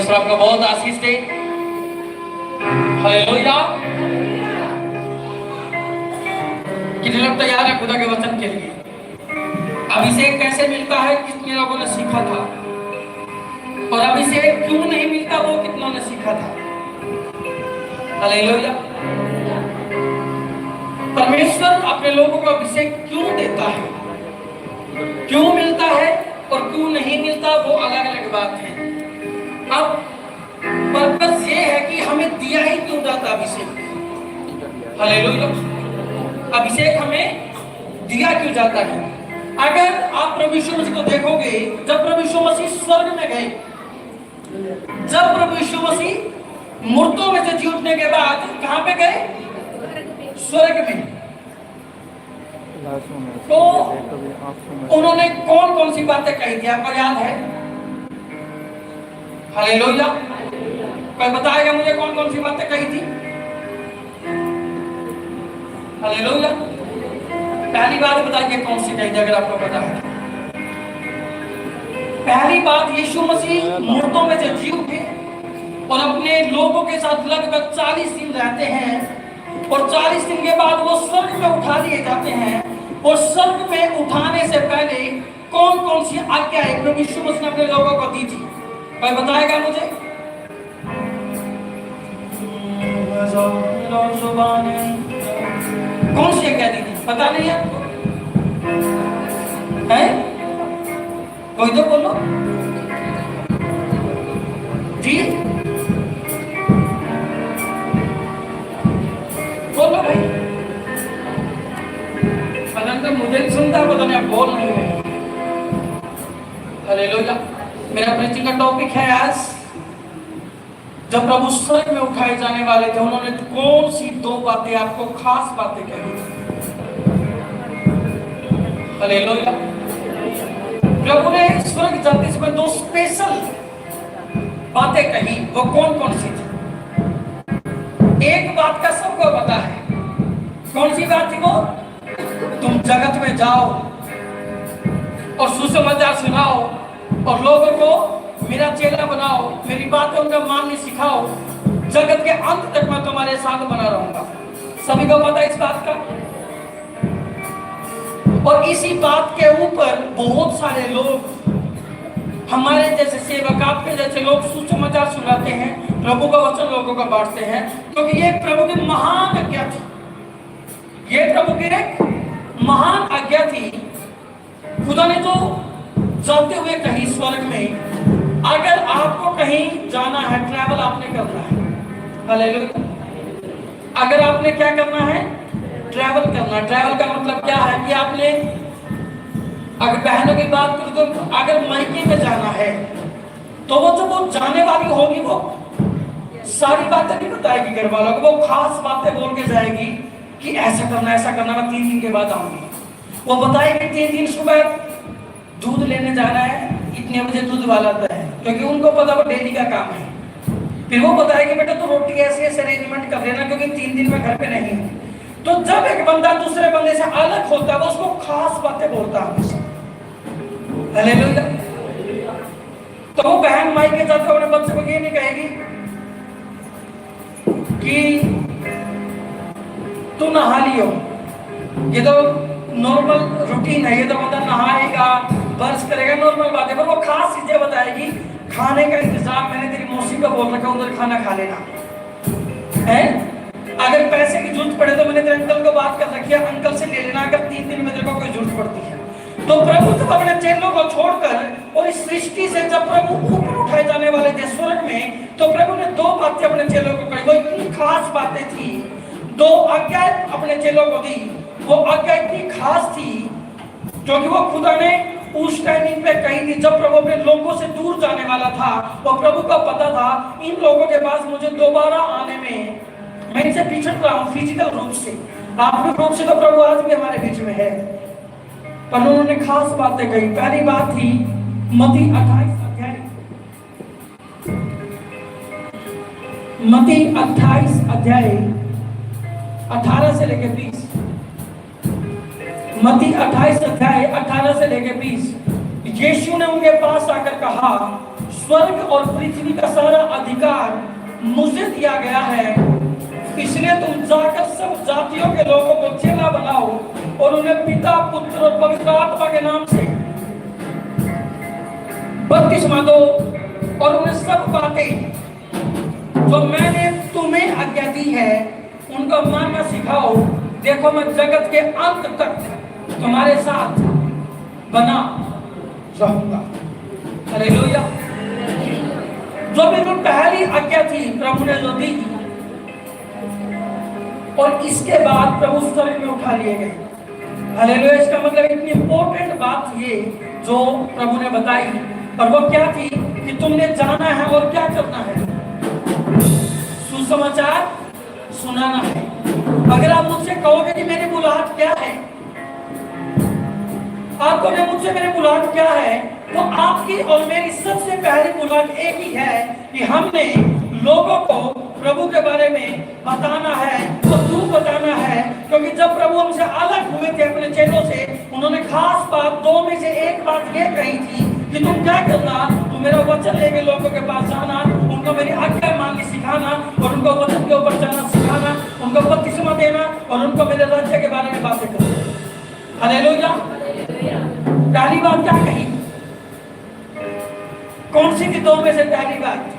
परमेश्वर आपका बहुत आशीष दे। हालेलुया। कितने लोग तैयार है खुदा के वचन के लिए? अभिषेक कैसे मिलता है कितने लोगों ने सीखा था, और अभिषेक क्यों नहीं मिलता वो कितनों ने सीखा था। हालेलुया। परमेश्वर अपने लोगों को अभिषेक क्यों देता है, क्यों मिलता है और क्यों नहीं मिलता, वो अलग अलग बात है। अब पर्पस ये है कि हमें दिया ही क्यों जाता अभिषेक। हालेलुया। अभिषेक हमें दिया क्यों जाता है? अगर आप प्रभु यीशु मसीह को देखोगे, जब प्रभु यीशु मसीह स्वर्ग में गए, जब प्रभु यीशु मसीह मूर्तों में से जी उठने के बाद कहां पे गए? स्वर्ग में। तो उन्होंने कौन कौन सी बातें कही थी, आपको याद है? हालेलुया। कोई बताएगा मुझे कौन कौन सी बातें कही थी? हालेलुया। पहली बात बताइए कौन सी कही थी, अगर आपको पता है। पहली बात, यीशु मसीह मूर्तों में से जी उठे और अपने लोगों के साथ लगभग 40 दिन रहते हैं, और 40 दिन के बाद वो स्वर्ग में उठा लिए जाते हैं। और स्वर्ग में उठाने से पहले कौन कौन सी आज्ञाएं प्रभु यीशु मसीह ने अपने लोगों को दी थी? कोई बताएगा मुझे? कौन सी आज्ञा दी थी? पता नहीं है? कोई तो बोलो जी, बोलो भाई। पता नहीं, मुझे नहीं सुनता, पता नहीं आप बोल नहीं रहे। हालेलुया। मेरा प्रीचिंग का टॉपिक है आज, जब प्रभु स्वर्ग में उठाए जाने वाले थे, उन्होंने कौन सी दो बातें आपको खास बातें कही थी? हालेलुया। प्रभु ने स्वर्ग जाते समय दो स्पेशल बातें कही, वो कौन कौन सी थी? एक बात का सबको पता है, कौन सी बात थी वो? तुम जगत में जाओ और सुसमाचार सुनाओ और लोगों को मेरा चेला बनाओ, मेरी बातें उनका मानने सिखाओ, जगत के अंत तक मैं तुम्हारे साथ बना रहूंगा। सभी को पता है इस बात का। और इसी बात के ऊपर बहुत सारे लोग, हमारे जैसे सेवक, आपके जैसे लोग सुसमाचार सुनाते हैं, प्रभु का वचन लोगों को बांटते हैं, क्योंकि ये प्रभु की महान आज्ञा थी। ये प्रभु की एक महान आज्ञा थी। खुदा ने तो जाते हुए कहीं स्वर्ग में, अगर आपको कहीं जाना है, ट्रैवल आपने करना है। हालेलुया। अगर आपने क्या करना है? ट्रैवल करना। ट्रैवल का मतलब क्या है कि आपने, अगर बहनों की बात करूं तो अगर मायके में जाना है, तो वो जब वो जाने वाली होगी, वो सारी बातें नहीं बताएगी घर वालों को, वो खास बातें बोल के जाएगी कि ऐसा करना, मैं 3 दिन के बाद आऊंगी। वो बताएगी 3 दिन सुबह दूध लेने जाना है, इतने बजे दूध वाला आता है, क्योंकि उनको पता वो डेली का काम है। फिर वो बताएगी बेटा तो रोटी ऐसे ऐसे अरेंजमेंट कर लेना, क्योंकि 3 दिन में घर पे नहीं हूँ। तो जब एक बंदा दूसरे बंदे से अलग होता है, वो उसको खास बातें बोलता है हमेशा। हालेलुया। तो वो बहन माई के जाते अपने बच्चे को ये नहीं कहेगी कि तू नहा लियो, ये तो नॉर्मल रूटीन है, ये तो बंदा नहाएगा, ब्रश करेगा, नॉर्मल बात है। पर वो खास चीजें बताएगी, खाने का इंतजाम मैंने तेरी मौसी को बोल रखा, उधर खाना खा लेना है। अगर पैसे की जरूरत पड़े तो मैंने तेरे अंकल को बात कर रखी है, अंकल से ले लेना अगर 3 दिन में तेरे को कोई जरूरत पड़ती है। तो प्रभु जब अपने चेलों को छोड़कर और इस सृष्टि से जब प्रभु ऊपर उठाए जाने वाले थे स्वर्ग में, तो प्रभु ने 2 बातें अपने चेलों को कही। वो इतनी खास बातें थी, 2 आज्ञा अपने चेलों को दी। वो आज्ञा इतनी खास थी क्योंकि वो खुदा ने उस टाइमिंग पे कही थी जब प्रभु अपने लोगों से दूर जाने वाला था। वो प्रभु को पता था इन लोगों के पास मुझे दोबारा आने में, मैं इनसे पिछड़ रहा हूँ फिजिकल रूप से, आत्मिक रूप से तो प्रभु आज भी हमारे बीच में है। पर उन्होंने खास बातें कही। पहली बात थी मत्ती 28 अध्याय, मत्ती 28 अध्याय 18 से लेकर 20, मत्ती 28 अध्याय 18 से लेकर 20। यीशु ने उनके पास आकर कहा, स्वर्ग और पृथ्वी का सारा अधिकार मुझे दिया गया है, इसलिए तुम जाकर सब जातियों के लोगों को चेला बनाओ और उन्हें पिता, पुत्र और पवित्र आत्मा के नाम से बपतिस्मा दो और उन्हें सब बातें जो मैंने तुम्हें आज्ञा दी है उनको मानना सिखाओ। देखो मैं जगत के अंत तक तुम्हारे साथ बना रहूंगा। हालेलुया। जो बिल्कुल पहली आज्ञा थी प्रभु ने जो दी, और इसके बाद प्रभु स्वर्ग में उठा लिए गए। हालेलुया। इसका मतलब इतनी इंपॉर्टेंट बात ये जो प्रभु ने बताई, और वो क्या थी कि तुमने जाना है और क्या करना है, सुसमाचार सुनाना है। अगर आप मुझसे कहोगे कि मेरी बुलाहट क्या है, आप कहोगे मुझसे मेरी बुलाहट क्या है, तो आपकी और मेरी सबसे पहली बुलाहट एक ही है कि हमने लोगों को प्रभु के बारे में बताना है, तो तू बताना है। क्योंकि जब प्रभु हमसे अलग हुए थे अपने चेलों से, उन्होंने खास बात दो में से एक बात ये कही थी कि तुम क्या करना, तुम मेरा वचन लेके लोगों के पास जाना, उनको मेरी आज्ञा माननी सिखाना और उनको वचन के ऊपर चलना सिखाना, उनको बपतिस्मा देना और उनको मेरे राज्य के बारे में बातें करना। हालेलुया। पहली बात क्या कही, कौन सी थी दो में से पहली बात?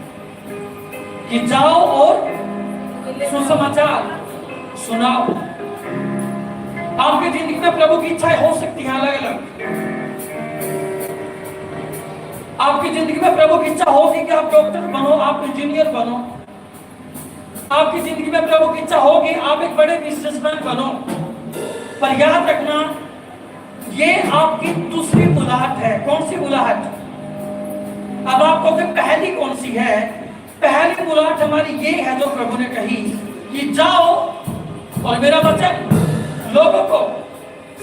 कि जाओ और सुसमाचार सुनाओ। आपकी जिंदगी में प्रभु की इच्छाएं हो सकती हैं अलग अलग। आपकी जिंदगी में प्रभु की इच्छा होगी कि आप डॉक्टर बनो, आप इंजीनियर बनो। आपकी जिंदगी में प्रभु की इच्छा होगी आप एक बड़े बिजनेसमैन बनो। पर याद रखना, ये आपकी दूसरी बुलाहट है। कौन सी बुलाहट? अब आपको पहली कौन सी है? पहली बुलाहट हमारी ये है जो प्रभु ने कही कि जाओ और मेरा वचन लोगों को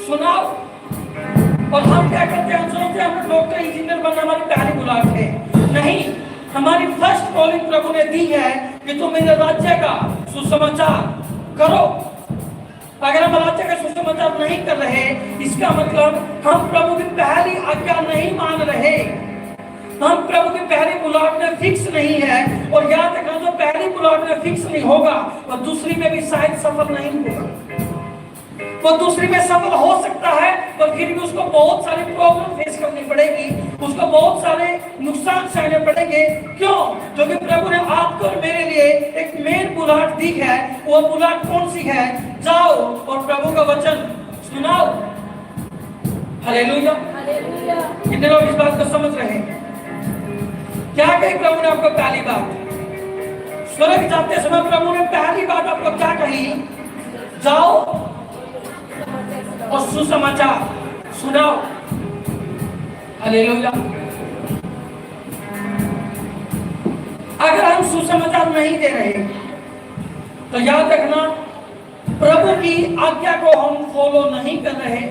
सुनाओ। और हम क्या करते हैं, सोचते हैं हमें डॉक्टर इंजीनियर बनना हमारी पहली बुलाहट है। नहीं, हमारी फर्स्ट कॉलिंग प्रभु ने दी है कि तुम मेरे राज्य का सुसमाचार करो। अगर हम राज्य का सुसमाचार नहीं कर रहे, इसका मतलब हम प्रभु की पहली आज्ञा नहीं मान रहे, हम प्रभु की पहली बुलाहट में फिक्स नहीं है। और याद रखना, जो पहली बुलाहट में फिक्स नहीं होगा वो दूसरी में भी शायद सफल नहीं होगा। वो दूसरी में सफल हो सकता है पर फिर भी उसको बहुत सारी प्रॉब्लम फेस करनी पड़ेगी, उसको बहुत सारे नुकसान सहने पड़ेंगे। क्यों? क्योंकि प्रभु ने आपको और मेरे लिए एक मेन बुलाहट दी है। वो बुलाहट कौन सी है? जाओ और प्रभु का वचन सुनाओ। हालेलुया। कितने लोग इस बात को समझ रहे हैं? क्या कही प्रभु ने आपको पहली बात? स्वर्ग जाते समय प्रभु ने पहली बात आपको क्या कही? जाओ और सुसमाचार सुनाओ। हालेलुया। अगर हम सुसमाचार नहीं दे रहे तो याद रखना, प्रभु की आज्ञा को हम फॉलो नहीं कर रहे।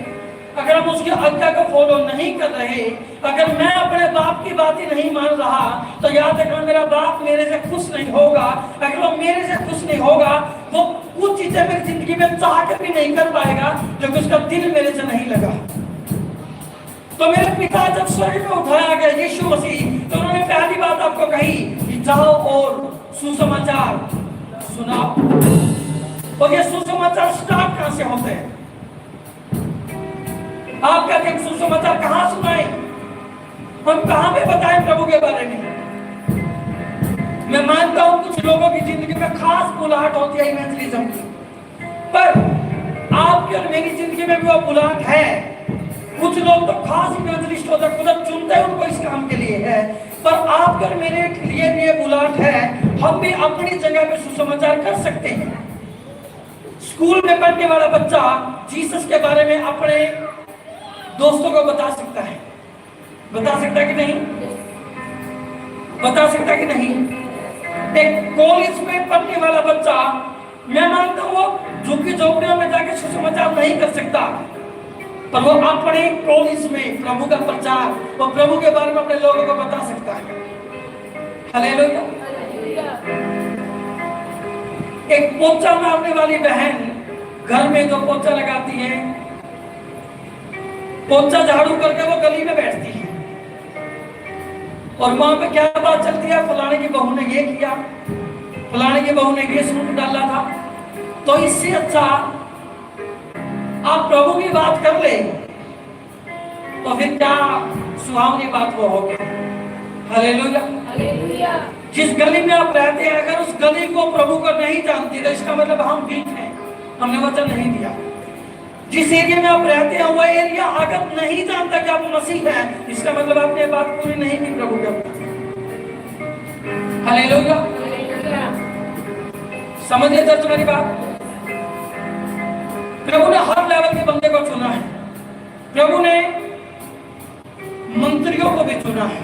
अगर हम उसकी आज्ञा को फॉलो नहीं कर रहे, अगर मैं अपने बाप की बातें नहीं मान रहा, तो याद रखना मेरा बाप मेरे से खुश नहीं होगा। अगर वो मेरे से खुश नहीं होगा, वो कुछ चीजें मेरी जिंदगी में चाह कर भी नहीं कर पाएगा क्योंकि उसका दिल मेरे से नहीं लगा। तो मेरे पिता जब स्वर्ग में उठाया गया यीशु मसीह, तो उन्होंने पहली बात आपको कही कि जाओ और सुसमाचार सुनाओ। और ये सुसमाचार स्टार्ट कहां से होते हैं? आप कहते हैं सुसमाचार कहां सुनाएं, हम कहां पे बताएं प्रभु के बारे में? मैं मानता हूं कुछ लोगों की जिंदगी में खास बुलाहट होती है इवेंजलिज्म की, पर आपकी और मेरी जिंदगी में भी वो बुलाहट है। कुछ लोग तो खास इवेंजलिस्ट होते हैं, खुद चुनते हैं उनको इस काम के लिए है, पर आपके और मेरे लिए भी ये बुलाहट है। हम भी अपनी जगह पे सुसमाचार कर सकते हैं। स्कूल में पढ़ने वाला बच्चा जीसस के बारे में अपने दोस्तों को बता सकता है, बता सकता है कि नहीं? बता सकता है कि नहीं? एक कॉलेज में पढ़ने वाला बच्चा, मैं मानता हूँ वो झुग्गी झोपड़ियों में जाके सुसमाचार नहीं कर सकता, पर वो अपने कॉलेज में प्रभु का प्रचार, वो प्रभु के बारे में अपने लोगों को बता सकता है। हालेलुया। एक पोछा मारने वाली बहन घर में जो पोछा लगाती है, पोछा झाड़ू करके वो गली में बैठती है और वहां पे क्या बात चलती है, फलाने की बहू ने ये किया, फलाने की बहू ने ये सूट डाला था। तो इससे अच्छा आप प्रभु की बात कर ले तो फिर क्या सुहावनी बात वो होगी। हालेलुया। जिस गली में आप रहते हैं, अगर उस गली को प्रभु को नहीं जानती तो इसका मतलब हम वीक हैं, हमने वचन नहीं दिया। जिस एरिया में आप रहते हैं वह एरिया अगर नहीं जानता कि आप मसीह हैं, इसका मतलब आपने बात पूरी नहीं की प्रभु के ऊपर। हालेलुया। समझिए चर्च मेरी बात। प्रभु ने हर लेवल के बंदे को चुना है। प्रभु ने मंत्रियों को भी चुना है।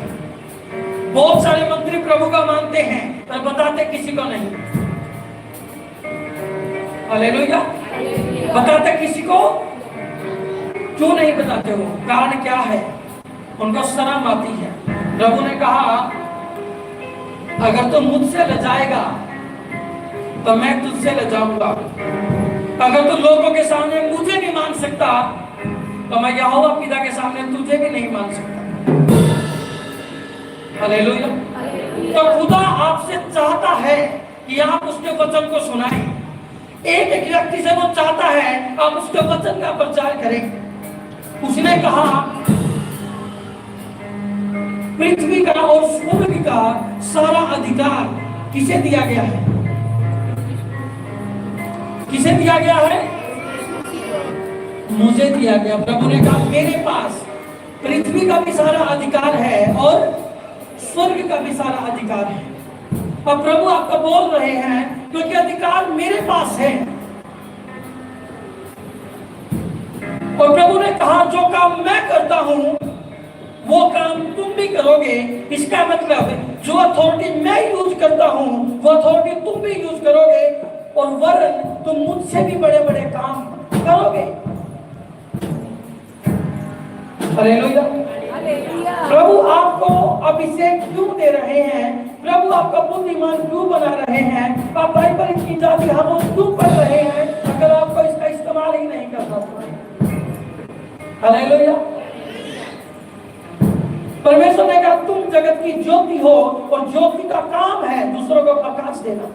बहुत सारे मंत्री प्रभु का मानते हैं पर बताते किसी को नहीं। हालेलुया। बताते किसी को क्यों नहीं बताते हो? कारण क्या है? उनको शर्म आती है। प्रभु ने कहा अगर तुम मुझसे लजाएगा तो मैं तुझसे लजाऊंगा। अगर तू लोगों के सामने मुझे नहीं मान सकता तो मैं यहोवा पिता के सामने तुझे भी नहीं मान सकता। हालेलुया। तो खुदा आपसे चाहता है कि आप उसके वचन को सुनाएं। एक एक व्यक्ति से वो चाहता है आप उसके वचन का प्रचार करें। उसने कहा पृथ्वी का और स्वर्ग का सारा अधिकार किसे दिया गया है? किसे दिया गया है? मुझे दिया गया। प्रभु ने कहा मेरे पास पृथ्वी का भी सारा अधिकार है और स्वर्ग का भी सारा अधिकार है। और प्रभु आपको बोल रहे हैं क्योंकि अधिकार मेरे पास है। और प्रभु ने कहा जो काम मैं करता हूं वो काम तुम भी करोगे। इसका मतलब जो अथॉरिटी मैं यूज करता हूं वो अथॉरिटी तुम भी यूज करोगे और वरन तुम मुझसे भी बड़े बड़े काम करोगे। हालेलुया। प्रभु आपको अभिषेक क्यों दे रहे हैं? प्रभु आपका बुद्धिमान क्यों बना रहे हैं? आप बाइबल की जाति हर रोज क्यों पढ़ रहे हैं अगर आपको इसका इस्तेमाल ही नहीं करना? हालेलुया। परमेश्वर ने कहा तुम जगत की ज्योति हो और ज्योति का काम है दूसरों को प्रकाश देना।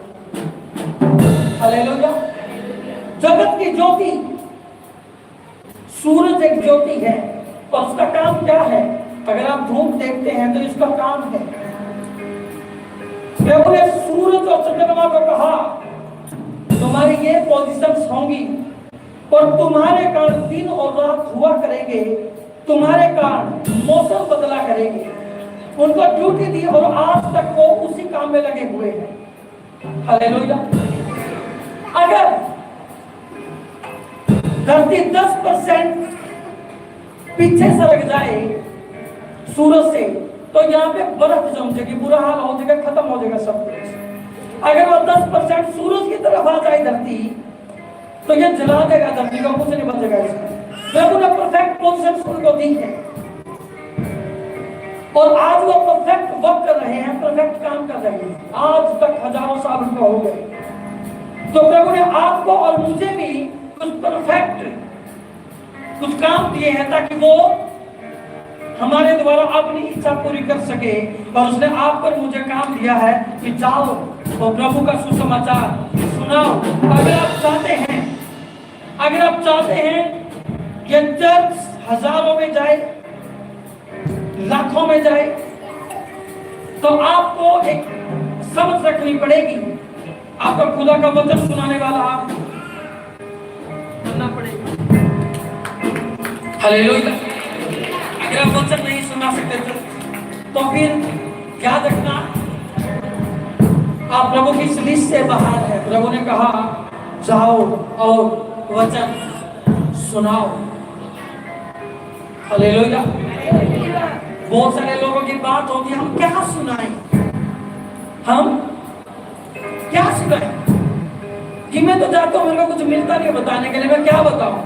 हालेलुया। जगत की ज्योति, सूरज एक ज्योति है और उसका काम क्या है? अगर आप धूप देखते हैं तो इसका काम है। प्रभु ने सूरज और चंद्रमा को कहा तुम्हारी ये पोजीशंस होंगी और तुम्हारे कारण दिन और रात हुआ करेंगे, तुम्हारे कारण मौसम बदला करेंगे। उनको ड्यूटी दी और आज तक वो उसी काम में लगे हुए हैं। हालेलुया। अगर धरती 10% पीछे सरक जाए सूरज से तो यहाँ पे बर्फ जम जाएगी, बुरा हाल हो जाएगा, खत्म हो जाएगा सब कुछ। अगर वो 10% सूरज की तरफ आ जाए धरती तो ये जला देगा धरती को, कुछ नहीं बचेगा इसमें। प्रभु ने परफेक्ट पोजीशन उनको दी है और आज वो परफेक्ट वर्क कर रहे हैं, परफेक्ट काम कर रहे हैं। आज तक हजारों साल उनको हो गए। तो प्रभु ने आपको और मुझे भी कुछ परफेक्ट कुछ काम दिए हैं ताकि वो हमारे द्वारा अपनी इच्छा पूरी कर सके। और उसने आप पर मुझे काम दिया है कि जाओ और प्रभु का सुसमाचार सुनाओ। अगर आप चाहते हैं कि चर्च हजारों में जाए, लाखों में जाए, तो आपको एक समझ रखनी पड़ेगी। आपका खुदा का वचन सुनाने वाला आप बनना पड़ेगा। हालेलुया। अगर आप वचन नहीं सुना सकते तो फिर याद रखना आप प्रभु की इस लिस्ट से बाहर है। प्रभु ने कहा जाओ और वचन सुनाओ। हालेलुया। बहुत सारे लोगों की बात होती है हम क्या सुनाएं, हम क्या सुनाएं कि मैं तो जाता हूं, मेरे को कुछ मिलता नहीं बताने के लिए, मैं क्या बताऊं।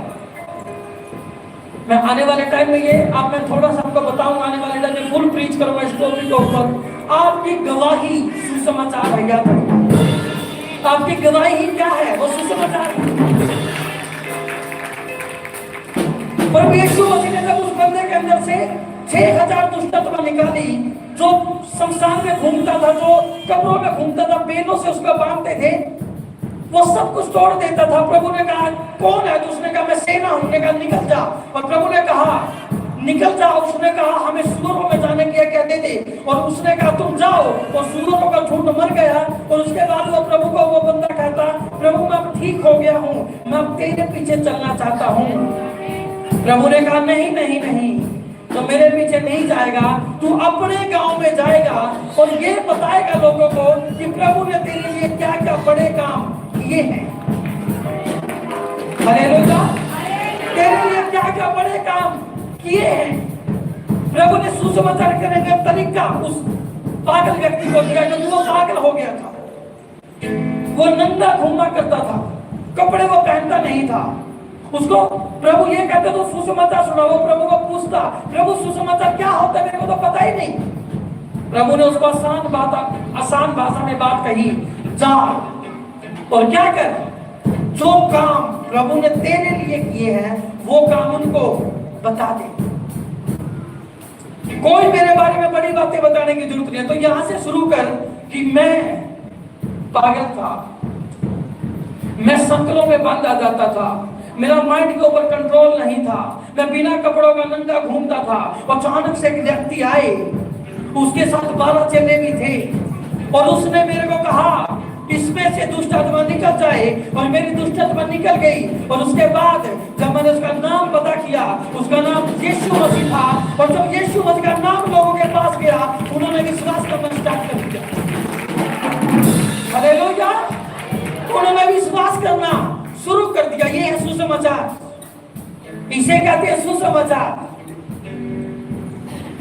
मैं आने वाले टाइम में ये आप मैं थोड़ा सा आपको बताऊंगा, आने वाले टाइम में फुल प्रीच करूंगा इस टॉपिक के ऊपर। आपकी गवाही सुसमाचार है, याद रखिए। आपकी गवाही ही क्या है? वो सुसमाचार है। प्रभु यीशु मसीह ने जब उस बंदे के अंदर से 6000 दुष्टता निकाली जो शमशान में घूमता था, जो कब्रों में घूमता था, बेलों से उसको बांधते थे, वो सब कुछ तोड़ देता था। प्रभु ने कहा कौन है? तो उसने कहा मैं सेना हूं। उसने कहा निकल जा। और प्रभु ने कहा निकल जाओ। उसने कहा हमें सूअरों में जाने के कहते थे, और उसने कहा तुम जाओ। और सूअरों का झुंड मर गया। और उसके बाद वो प्रभु को वो बंदा कहता, प्रभु मैं अब ठीक हो गया हूं, मैं अब तेरे पीछे चलना चाहता हूं। प्रभु ने कहा नहीं नहीं नहीं, तो मेरे पीछे नहीं जाएगा, तू अपने गांव में जाएगा और ये बताएगा लोगों को कि प्रभु ने तेरे लिए क्या क्या बड़े काम किए हैं। हालेलुया, तेरे लिए क्या क्या बड़े काम किए हैं। प्रभु ने सुसमाचार करने का तरीका उस पागल व्यक्ति को दिया, क्योंकि वो पागल हो गया था। वो नंगा घूमा करता था, कपड़े वो पहनता नहीं था। उसको प्रभु ये कहते तो सुसमाचार सुनाओ। वो प्रभु को पूछता, प्रभु सुसमाचार क्या होता है, मेरे को तो पता ही नहीं। प्रभु ने उसको आसान भाषा में बात कही, जा और क्या कर, जो काम प्रभु ने तेरे लिए किए हैं वो काम उनको बता दे। कोई मेरे बारे में बड़ी बातें बताने की जरूरत नहीं है। तो यहां से शुरू कर कि मैं पागल था, मैं संकलों में बांधा जाता था, मेरा माइंड के ऊपर कंट्रोल नहीं था, मैं बिना कपड़ों का नंगा घूमता था। अचानक से एक व्यक्ति आए, उसके साथ 12 चेले भी थे, और उसने मेरे को कहा इसमें से दुष्ट आत्मा निकल जाए, और मेरी दुष्ट आत्मा निकल गई। और उसके बाद जब मैंने उसका नाम पता किया, उसका नाम यीशु मसीह था। और जब यीशु मसीह का नाम लोगों के पास गया, उन्होंने विश्वास करना स्टार्ट कर दिया। हालेलुया, उन्होंने विश्वास करना शुरू कर दिया। ये है सुसमाचार, इसे कहते हैं सुसमाचार।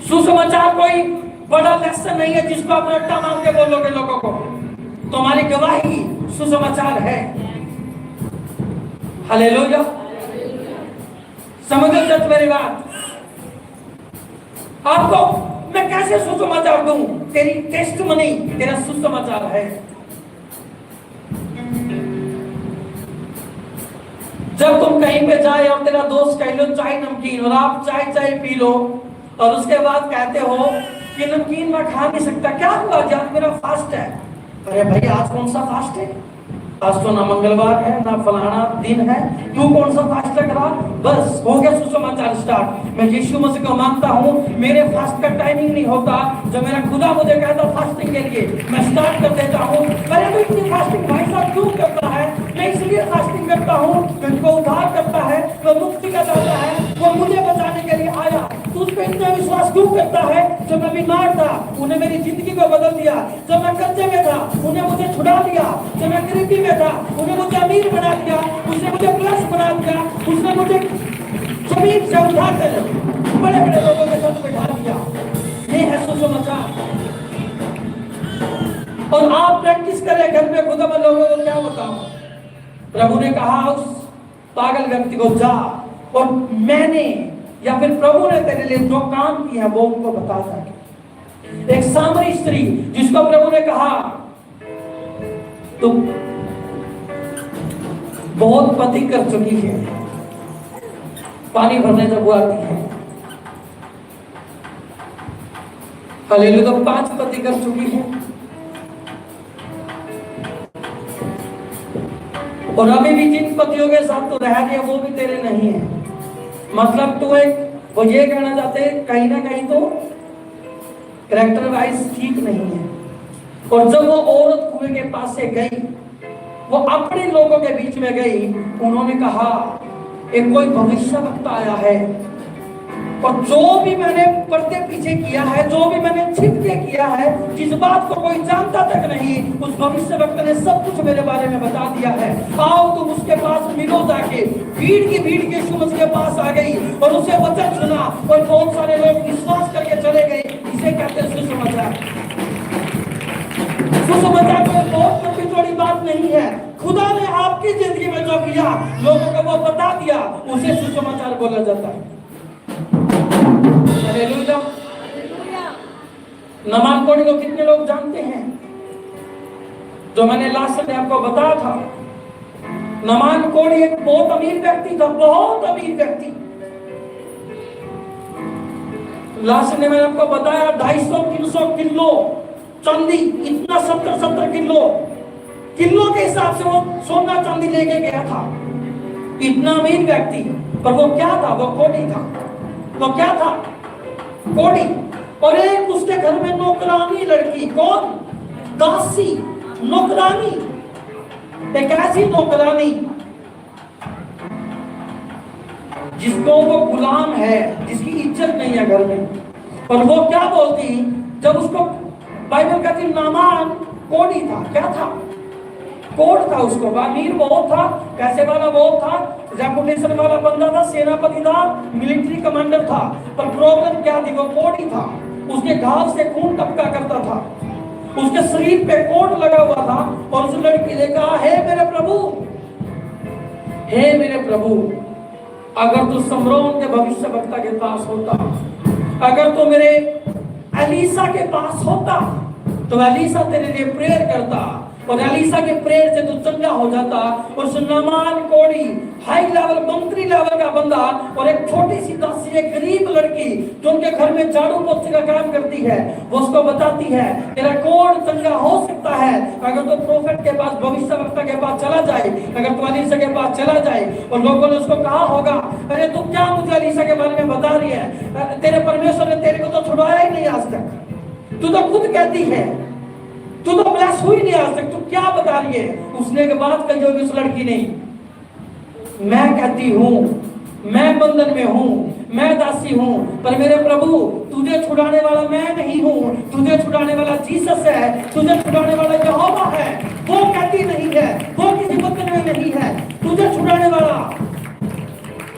सुसमाचार कोई बड़ा लेसन नहीं है जिसको आप रट्टा मार के बोलोगे लोगों को। तुम्हारी गवाही सुसमाचार है। हालेलुया, समझ लो मेरी बात। आपको मैं कैसे सुसमाचार दूं? तेरी टेस्टमनी तेरा सुसमाचार है। जब तुम कहीं पे जाए और तेरा दोस्त कह लो चाय नमकीन, और आप चाय चाय पी लो, और उसके बाद कहते हो कि नमकीन मैं खा नहीं सकता, क्या हुआ? आज मेरा फास्ट है। अरे भाई आज कौन सा फास्ट है? आज तो ना मंगलवार है ना फलाना दिन है, तू कौन सा फास्ट रख रहा? बस हो गया सुसमाचार स्टार्ट। मैं यीशु मसीह को मानता हूँ, मेरे फास्ट का टाइमिंग नहीं होता। जब मेरा खुदा मुझे कहता फास्टिंग के लिए, मैं स्टार्ट कर देता हूँ। अरे तो इतनी फास्टिंग भाई साहब क्यों करता है? मैं इसलिए फास्टिंग करता हूँ क्योंकि वो उद्धार करता है, वो मुक्ति का दाता है, वो मुझे बचाने के लिए आया। तू उस पर इतना विश्वास क्यों करता है? जब मैं बीमार था उन्हें मेरी जिंदगी को बदल दिया, जब मैं कर्जे में था उन्हें मुझे छुड़ा दिया, जब मैं गरीबी में था उन्हें मुझे अमीर बना दिया, उसने मुझे प्लस बना दिया, उसने मुझे जमीन से उठाकर बड़े बड़े लोगों के साथ बैठा दिया। ये है सुसमाचार। और आप प्रैक्टिस करें घर में, खुदा में लोगों को क्या बताओ। प्रभु ने कहा उस पागल व्यक्ति को जा, और मैंने या फिर प्रभु ने तेरे लिए जो काम किया वो उनको बता सके। एक सामरी स्त्री जिसको प्रभु ने कहा तुम बहुत पति कर चुकी है, पानी भरने जब वो आती है, हालेलुया, तो 5 पति कर चुकी है, और अभी भी जिन पतियों के साथ तो रह रही है वो भी तेरे नहीं है। मतलब तू एक वो ये कहना चाहते हैं कहीं ना कहीं तो कैरेक्टर वाइज ठीक नहीं है। और जब वो औरत कुएं के पास से गई, वो अपने लोगों के बीच में गई, उन्होंने कहा एक कोई भविष्यवक्ता आया है, और जो भी मैंने पर्दे पीछे किया है, जो भी मैंने छिप के किया है, जिस बात को कोई जानता तक नहीं, उस भविष्यवक्ता ने सब कुछ मेरे बारे में बता दिया है। आओ तुम उसके पास मिलो जाके। भीड़ की भीड़ यीशु मसीह के पास आ गई और उसे वचन सुना, और बहुत सारे लोग विश्वास करके चले गए। इसे कहते हैं सुसमाचार। सुसमाचार कोई बहुत लंबी चौड़ी बात नहीं है। खुदा ने आपकी जिंदगी में जो किया लोगों को वो बता दिया, उसे सुसमाचार बोला जाता है। हालेलुया। नमान कोड़ी को कितने लोग जानते हैं? जो मैंने लास्ट में आपको बताया था, नमान कोड़ी एक बहुत अमीर व्यक्ति था, बहुत अमीर व्यक्ति। लास्ट ने मैंने आपको बताया 250-300 किलो चांदी, इतना 70 किलो किलो के हिसाब से वो सोना चांदी लेके गया था। इतना अमीर व्यक्ति, पर वो क्या था? वो कोढ़ी था। वो क्या था? कोढ़ी। और एक उसके घर में नौकरानी लड़की, कौन? दासी, नौकरानी, एक ऐसी नौकरानी जिसको वो गुलाम है, जिसकी इज्जत नहीं है घर में। और वो क्या बोलती जब उसको, बाइबल कहती नामान कोढ़ी था। क्या था? कोढ़ था उसको। अमीर बहुत था, पैसे वाला बहुत था, रेपुटेशन वाला बंदा था, सेनापति था, मिलिट्री कमांडर था। पर प्रॉब्लम क्या थी? वो कोढ़ी था। उसके घाव से खून टपका करता था, उसके शरीर पे कोढ़ लगा हुआ था। और उस लड़की ने कहा, हे मेरे प्रभु, हे मेरे प्रभु, अगर तू समरोन के भविष्यवक्ता के पास होता, अगर तू मेरे एलीसा के पास होता, तो एलीसा तेरे लिए प्रेयर करता और एलीसा के प्रेयर से तू चंगा हो जाता। और नामान कोढ़ी, हाई लेवल मंत्री लेवल का बंदा, और एक छोटी सी दासी, एक गरीब लड़की जो उनके घर में झाड़ू पोछे का काम करती है, वो उसको बताती है तेरा कोढ़ चंगा हो सकता है अगर तो प्रोफेट के पास, भविष्यवक्ता के पास चला जाए, अगर तो एलीसा के पास चला जाए। और लोगों ने उसको कहा होगा, अरे तू क्या मुझे एलीसा के बारे में बता रही है? तेरे परमेश्वर ने तेरे को तो छुड़ाया ही नहीं आज तक, तू तो खुद कहती है, तू तो ब्लेस हुई नहीं आज तक, तू क्या बता रही है? उसने एक बात कही होगी उस लड़की ने, मैं कहती हूं, मैं बंधन में हूं, मैं दासी हूं, पर मेरे प्रभु तुझे छुड़ाने वाला मैं नहीं हूं, तुझे छुड़ाने वाला जीसस है, तुझे छुड़ाने वाला यहोवा है। वो कहती नहीं है, वो किसी बंधन में नहीं है, तुझे छुड़ाने वाला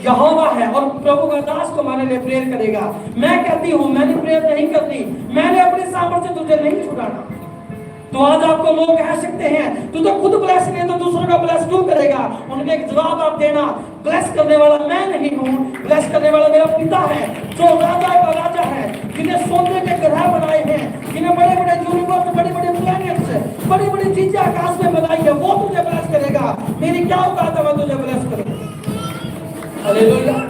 यहोवा है। और प्रभु का दास तुम्हारे लिए प्रेयर करेगा। मैं कहती हूं, मैंने प्रेयर नहीं करती, मैंने अपने सामर्थ्य से तुझे नहीं छुड़ाना। तो आज आपको लोग कह सकते हैं, तू तो खुद ब्लेस नहीं है तो दूसरों का ब्लेस क्यों करेगा? उनके एक जवाब आप देना, ब्लेस करने वाला मैं नहीं हूं, ब्लेस करने वाला मेरा पिता है, जो राजा का राजा है, जिन्हें सोने के ग्रह बनाए हैं, जिन्हें बड़े बड़े यूनिवर्स, बड़े बड़े प्लैनेट्स, बड़ी बड़ी चीजें आकाश में बनाई है, वो तुझे ब्लेस करेगा। मेरी क्या औकात है मैं तुझे ब्लेस करूं? हालेलुया।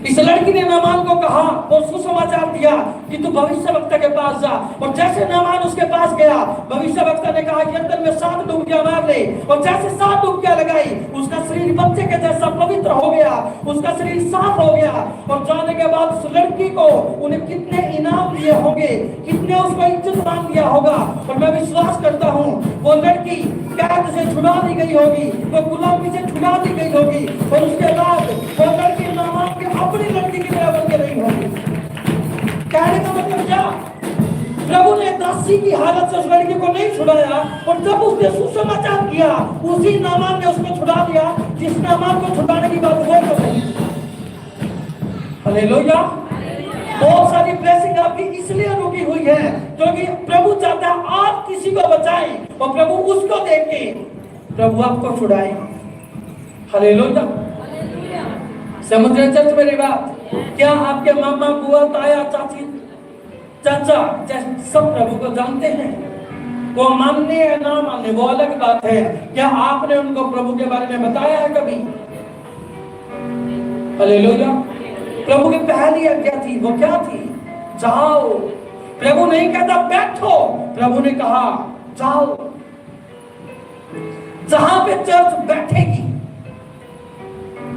इस लड़की ने नामान को कहा और सुसमाचार दिया कि तू भविष्यवक्ता के पास जा। और जैसे नामान उसके पास गया, भविष्यवक्ता ने कहा कि अंदर में 7 डुबकियां मार ले। और जैसे 7 डुबकियां लगाई, उसका शरीर बच्चे के जैसा पवित्र हो गया, उसका शरीर साफ हो गया। और जाने के बाद उस लड़की को उन्हें कितने इनाम दिए होंगे, कितने उसको इज्जत मान दिया होगा। और मैं विश्वास करता हूँ वो लड़की कैद से छुड़ा दी गई होगी, वो गुलामी से छुड़ा दी गई होगी। और उसके बाद वो लड़की नामान के अपनी लड़की की तरह बन के नहीं होगी। कहने का मतलब क्या? प्रभु ने दासी की हालत से उस लड़की को नहीं छुड़ाया, और जब उसने सुसमाचार किया, उसी नामान ने उसको छुड़ा दिया जिस नामान को छुड़ाने की बात वो कर रही थी। हालेलुया। बहुत सारी ब्लेसिंग आपकी इसलिए रुकी हुई है क्योंकि प्रभु चाहता है आप किसी को बचाएं और प्रभु उसको देख के प्रभु आपको छुड़ाए। हालेलुया। समझ रहे चर्च मेरी बात? क्या आपके मामा, बुआ, ताया, चाची, चाचा सब प्रभु को जानते हैं? वो मानने या ना मानने वो अलग बात है। क्या आपने उनको प्रभु के बारे में बताया है कभी? हालेलुया। प्रभु की पहली आज्ञा थी, वो क्या थी? जाओ। प्रभु नहीं कहता बैठो, प्रभु ने कहा जाओ। जहां पे चर्च बैठेगी,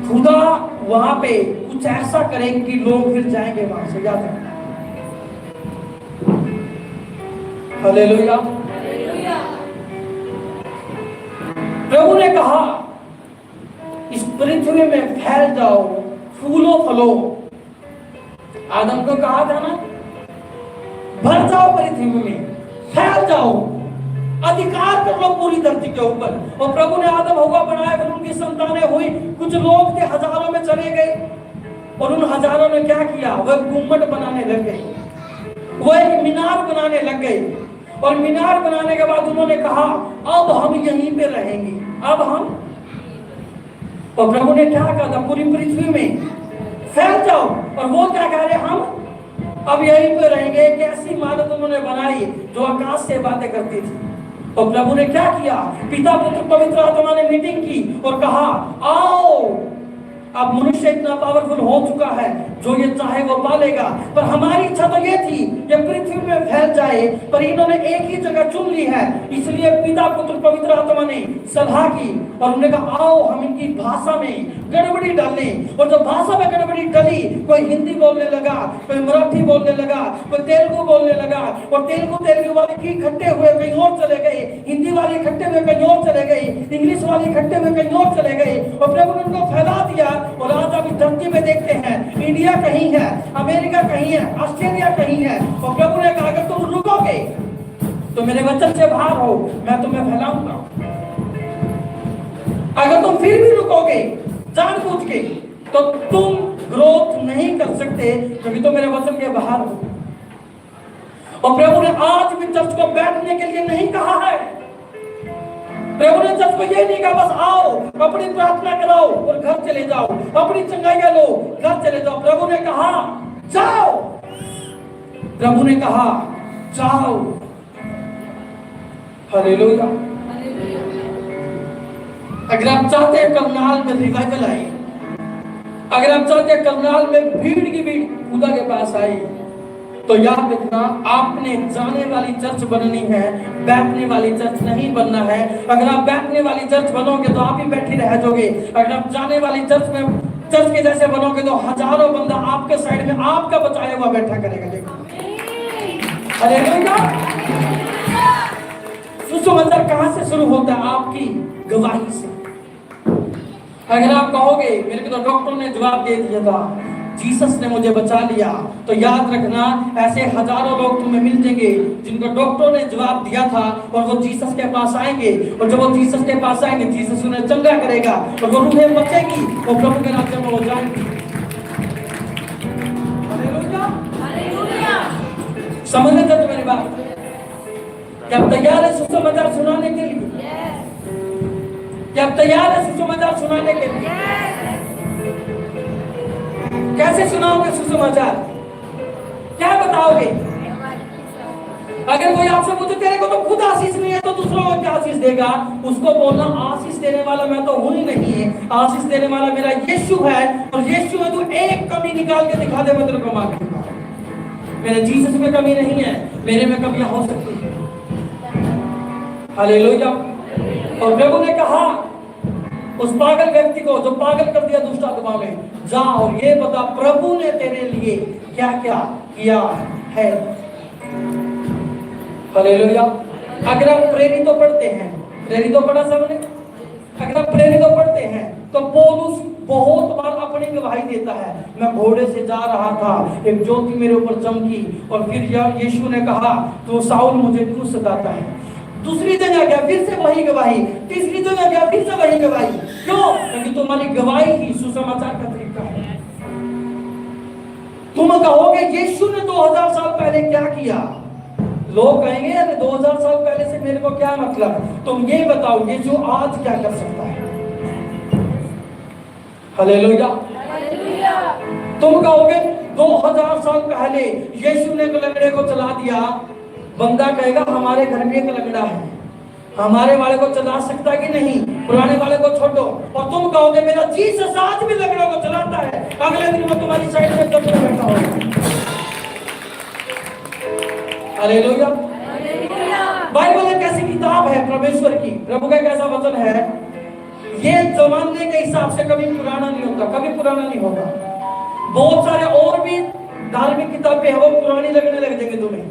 खुदा वहां पे कुछ ऐसा करेंगे कि लोग फिर जाएंगे वहां से। याद रखना। हालेलुया। प्रभु ने कहा इस पृथ्वी में फैल जाओ, फूलो फलो। आदम को कहा था ना, भर जाओ पृथ्वी में, फैल जाओ, अधिकार कर लो पूरी धरती के ऊपर। और प्रभु ने आदम हव्वा बनाया, फिर उनकी संतानें हुई। कुछ लोग थे हजारों में चले गए, और उन हजारों ने क्या किया? वह गुम्मट बनाने लग गए, वो एक मीनार बनाने लग गए। और मीनार बनाने के बाद उन्होंने कहा अब हम यहीं पे रहेंगे, अब हम। और प्रभु ने क्या कहा था? पूरी पृथ्वी में फैल जाओ। और वो क्या कह रहे? हम अब यहीं पे रहेंगे। एक ऐसी इमारत उन्होंने बनाई जो आकाश से बातें करती थी। और प्रभु ने क्या किया? पिता पुत्र पवित्र आत्मा ने मीटिंग की और कहा आओ अब मनुष्य इतना पावरफुल हो चुका है, जो ये चाहे वो पालेगा। पर हमारी इच्छा तो ये थी ये पृथ्वी में फैल जाए, पर इन्होंने एक ही जगह चुन ली है। इसलिए पिता पुत्र पवित्र आत्मा ने सलाह की और उन्होंने कहा आओ हम इनकी भाषा में गड़बड़ी डालें। और जब भाषा में गड़बड़ी डली, कोई हिंदी बोलने लगा, कोई मराठी बोलने लगा, कोई तेलुगु बोलने लगा, और तेलुगु वाले की इकट्ठे हुए कहीं और चले गए, हिंदी वाले इकट्ठे हुए कहीं और चले गए, इंग्लिश वाले इकट्ठे हुए कहीं और चले गए, और प्रभु ने उनको फैला दिया। और आज आप इस धरती में देखते हैं इंडिया कहीं है, अमेरिका कहीं है, ऑस्ट्रेलिया कहीं है, और प्रभु ने कहा अगर तुम रुकोगे तो मेरे वचन से बाहर हो, मैं तुम्हें फैलाऊंगा। अगर तुम फिर भी रुकोगे जानबूझ के, तो तुम ग्रोथ नहीं कर सकते, क्योंकि तुम मेरे वचन के बाहर हो। और प्रभु ने आज भी चर्च को बैठने के लिए नहीं कहा है। प्रभु ने चर्च को ये नहीं कहा बस आओ अपनी प्रार्थना कराओ और घर चले जाओ, अपनी चंगाइयां लो घर चले जाओ। प्रभु ने कहा जाओ, प्रभु ने कहा जाओ। हालेलुया। अगर आप चाहते हैं करनाल में रिवाइवल आए, अगर आप चाहते हैं करनाल में भीड़ की भीड़ खुदा के पास आई, तो याद रखना आपने जाने वाली चर्च बननी है, बैठने वाली चर्च नहीं बनना है। अगर आप बैठने वाली चर्च बनोगे तो आप ही बैठे रह जाओगे। अगर आप जाने वाली चर्च में चर्च के जैसे बनोगे तो हजारों बंदा आपके साइड में आपका बचाया हुआ बैठा करेगा। हालेलुया। सुसमाचार कहां से शुरू होता है? आपकी गवाही से। अगर आप कहोगे मेरे को तो डॉक्टर ने जवाब दे दिया था, जीसस ने मुझे बचा लिया, तो याद रखना ऐसे हजारों लोग तुम्हें मिल जाएंगे जिनको डॉक्टरों ने जवाब दिया था, और वो जीसस के पास आएंगे। और जब वो जीसस के पास आएंगे, जीसस उन्हें चंगा करेगा और वो रूहें बचेगी और प्रभु के राज्य में वो जाएंगे। समझ लेते तो मेरी बात? क्या आप तैयार है सुसमाचार सुनाने के लिए? क्या आप तैयार है सुसमाचार सुनाने के लिए? कैसे सुनाओगे सुसमाचार? क्या बताओगे? अगर कोई आपसे पूछे तेरे को तो खुद आशीष नहीं है तो दूसरों को क्या आशीष देगा, उसको बोलना आशीष देने वाला मैं तो हूं ही नहीं है, आशीष देने वाला मेरा यीशु है। और यीशु में तू एक कमी निकाल के दिखा दे, मैं तेरे को माफ करूंगा। मेरे जीसस में कमी नहीं है, मेरे में कमियां हो सकती है। हालेलुया। और प्रभु ने कहा उस पागल व्यक्ति को जो पागल कर दिया दुष्ट आत्मा ने, जा और ये बता प्रभु ने तेरे लिए क्या क्या किया है। हालेलुया। अगर आप प्रेरितों पढ़ते हैं, प्रेरितों पढ़ा सबने? अगर आप प्रेरितों पढ़ते हैं तो पौलुस बहुत बार अपनी गवाही देता है, मैं घोड़े से जा रहा था, एक ज्योति मेरे ऊपर चमकी, और फिर यीशु ने कहा तो साउल मुझे क्यों सताता है। दूसरी जगह गया फिर से वही गवाही, तीसरी जगह गया फिर से वही गवाही। क्यों? क्योंकि तुम्हारी गवाही ही सुसमाचार का तरीका है। तुम कहोगे यीशु ने 2000 साल पहले क्या किया, लोग कहेंगे अरे 2000 साल पहले से मेरे को क्या मतलब। तुम ये बताओ यीशु आज क्या कर सकता है। हालेलुया। तुम कहोगे 2000 साल पहले यीशु ने लंगड़े को चला दिया, बंदा कहेगा हमारे घर में एक लंगड़ा है, हमारे वाले को चला सकता कि नहीं, पुराने वाले को छोड़ो। और तुम कहोगे मेरा जीसस आज भी लंगड़ों को चलाता है, अगले दिन वो तुम्हारी साइड में कब बैठा होगा। हालेलुया। बाइबल एक ऐसी किताब है परमेश्वर की, प्रभु का एक ऐसा वचन है, ये जमाने के हिसाब से कभी पुराना नहीं होता, कभी पुराना नहीं होगा। बहुत सारे और भी धार्मिक किताबें हैं, वो पुरानी लगने लग जाएंगे, तुम्हें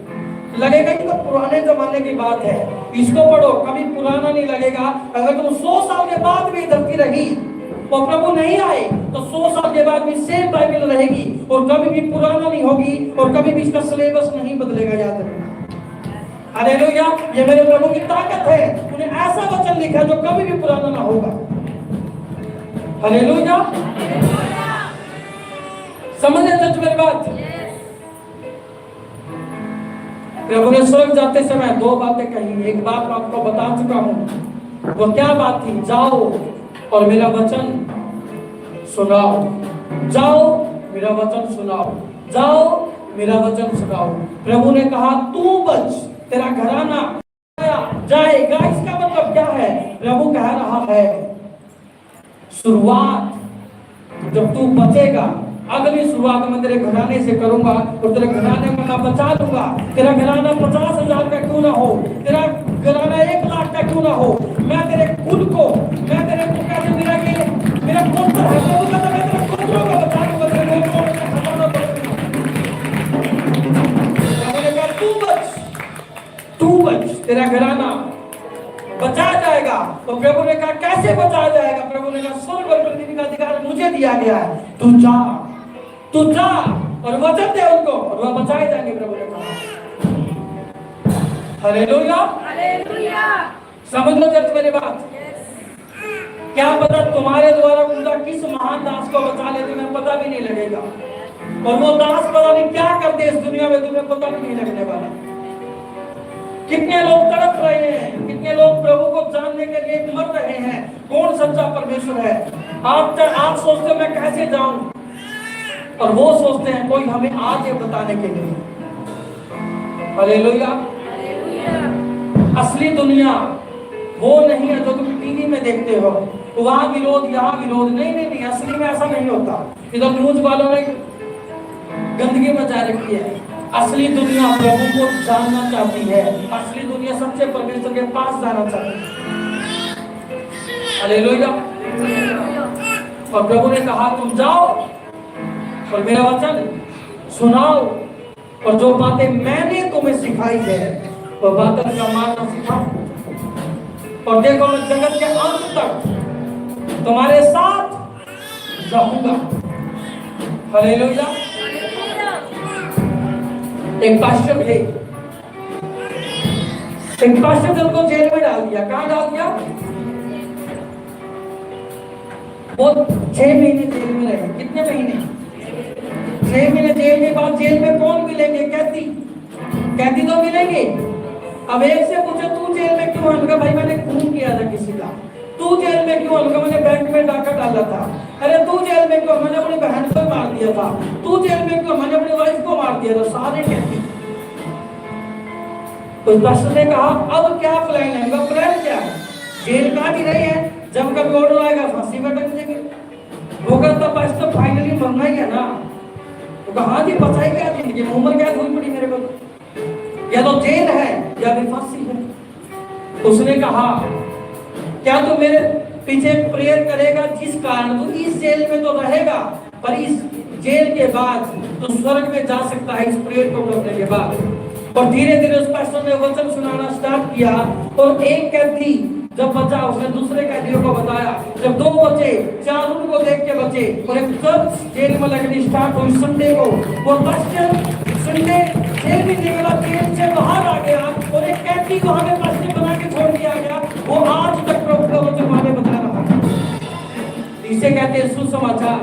लगेगा कि तो पुराने जमाने की बात है, इसको पढ़ो, कभी पुराना नहीं लगेगा। अगर तुम 100 साल के बाद भी धरती रही और प्रभु नहीं आए तो 100 साल के बाद भी सेम बाइबल रहेगी और कभी भी पुराना नहीं होगी और कभी भी इसका सिलेबस नहीं बदलेगा। याद रखना। हालेलुया। ये मेरे प्रभु की ताकत है, उन्हें ऐसा वचन लिखा है जो कभी भी पुराना ना होगा। हालेलुया। समझ लेते मेरी बात? प्रभु ने स्वर्ग जाते समय 2 बातें कही, एक बात मैं आपको बता चुका हूं, वो क्या बात थी? जाओ और मेरा वचन सुनाओ, जाओ मेरा वचन सुनाओ, जाओ मेरा वचन सुनाओ। प्रभु ने कहा तू बच, तेरा घराना जाएगा। इसका मतलब क्या है? प्रभु कह रहा है शुरुआत जब तू बचेगा, अगली शुरुआत मैं तेरे घराने से करूंगा और तेरे घराने में मैं बचा लूंगा। तेरा घराना 50,000 का क्यों ना हो, तेरा घराना 1 लाख का क्यों ना हो, मैं तेरे कुल को, मैं तेरे को कहते मेरा गोत्र है, प्रभु कहता मैं तेरे गोत्रों को बचा लूंगा, तेरे गोत्रों में खजाना बचा, तू बच, तेरा घराना बचा जाएगा। तो प्रभु ने कहा कैसे बचा जाएगा? प्रभु ने कहा स्वर्ग और पृथ्वी का अधिकार मुझे दिया गया है, तू जा और वचन दे उनको और वह बचाए जाएंगे। प्रभु ने कहा हालेलुया, हालेलुया। समझ लो चर्च मेरी बात। क्या पता तुम्हारे द्वारा खुदा किस महान दास को बचा ले, तुम्हें पता भी नहीं लगेगा, और वो दास पता नहीं क्या कर दे इस दुनिया में, तुम्हें पता भी नहीं लगने वाला। कितने लोग तड़प रहे हैं, कितने लोग प्रभु को जानने के लिए मर रहे हैं, कौन सच्चा परमेश्वर है। आप सोचते हो मैं कैसे जाऊं, और वो सोचते हैं कोई हमें आज ये बताने के लिए। हालेलुया। असली दुनिया वो नहीं है जो तुम टीवी में देखते हो, वहां विरोध यहाँ विरोध, नहीं, असली में ऐसा नहीं होता। इधर न्यूज वालों ने गंदगी मचा रखी है। असली दुनिया प्रभु को जानना चाहती है, असली दुनिया सच्चे परमेश्वर के पास जाना चाहती है। हालेलुया। और प्रभु ने कहा तुम जाओ और मेरा वचन सुनाओ, और जो बातें मैंने तुम्हें सिखाई है वो बातें का मानना सिखाओ, और देखो मैं जगत के अंत तक तुम्हारे साथ रहूंगा। हालेलुया। एक पास्टर थे, एक पास्टर ने उनको जेल में डाल दिया। कहां डाल दिया? वो 6 महीने जेल में रहे। कितने महीने? 6 महीने जेल के बाद जेल में कौन मिलेंगे? कैदी तो मिलेंगे। अब एक से पूछे तू जेल में क्यों? उनका भाई मैंने खून किया था किसी का। तू जेल में क्यों? उनका मैंने बैंक में डाका डाला था। अरे तू जेल में क्यों? मैंने अपनी बहन को मार दिया था। तू जेल में क्यों? मैंने अपनी वाइफ को मार दिया था। सारे कैदी। तो पास्टर ने कहा अब क्या प्लान है? उनका प्लान क्या है? जेल काट ही रही है, जब कभी ऑर्डर आएगा फांसी में टंग देंगे। वो कहता पास्टर फाइनली मरना ही है ना। तो कहा जी बचाई क्या जिंदगी में, उम्र क्या हुई पड़ी मेरे को, या तो जेल है या भी फांसी है। उसने कहा क्या तू मेरे पीछे प्रेयर करेगा? जिस कारण तू इस जेल में तो रहेगा, पर इस जेल के बाद तू स्वर्ग में जा सकता है इस प्रेयर को करने के बाद। और धीरे धीरे उस पास्टर ने वचन सुनाना स्टार्ट किया, और एक कैदी जब बचा उसने दूसरे कैदियों को बताया। जब 2 बचे, 4 उनको देख के बचे, और एक चर्च जेल में लगनी स्टार्ट हुई। संडे को वो पास्टर संडे जेल में निकला, जेल से बाहर आ गया, और एक कैदी को हमें पास्टर बना के छोड़ दिया गया। वो आज तक प्रभु का वचन हमें बता रहा है। इसे कहते हैं सुसमाचार।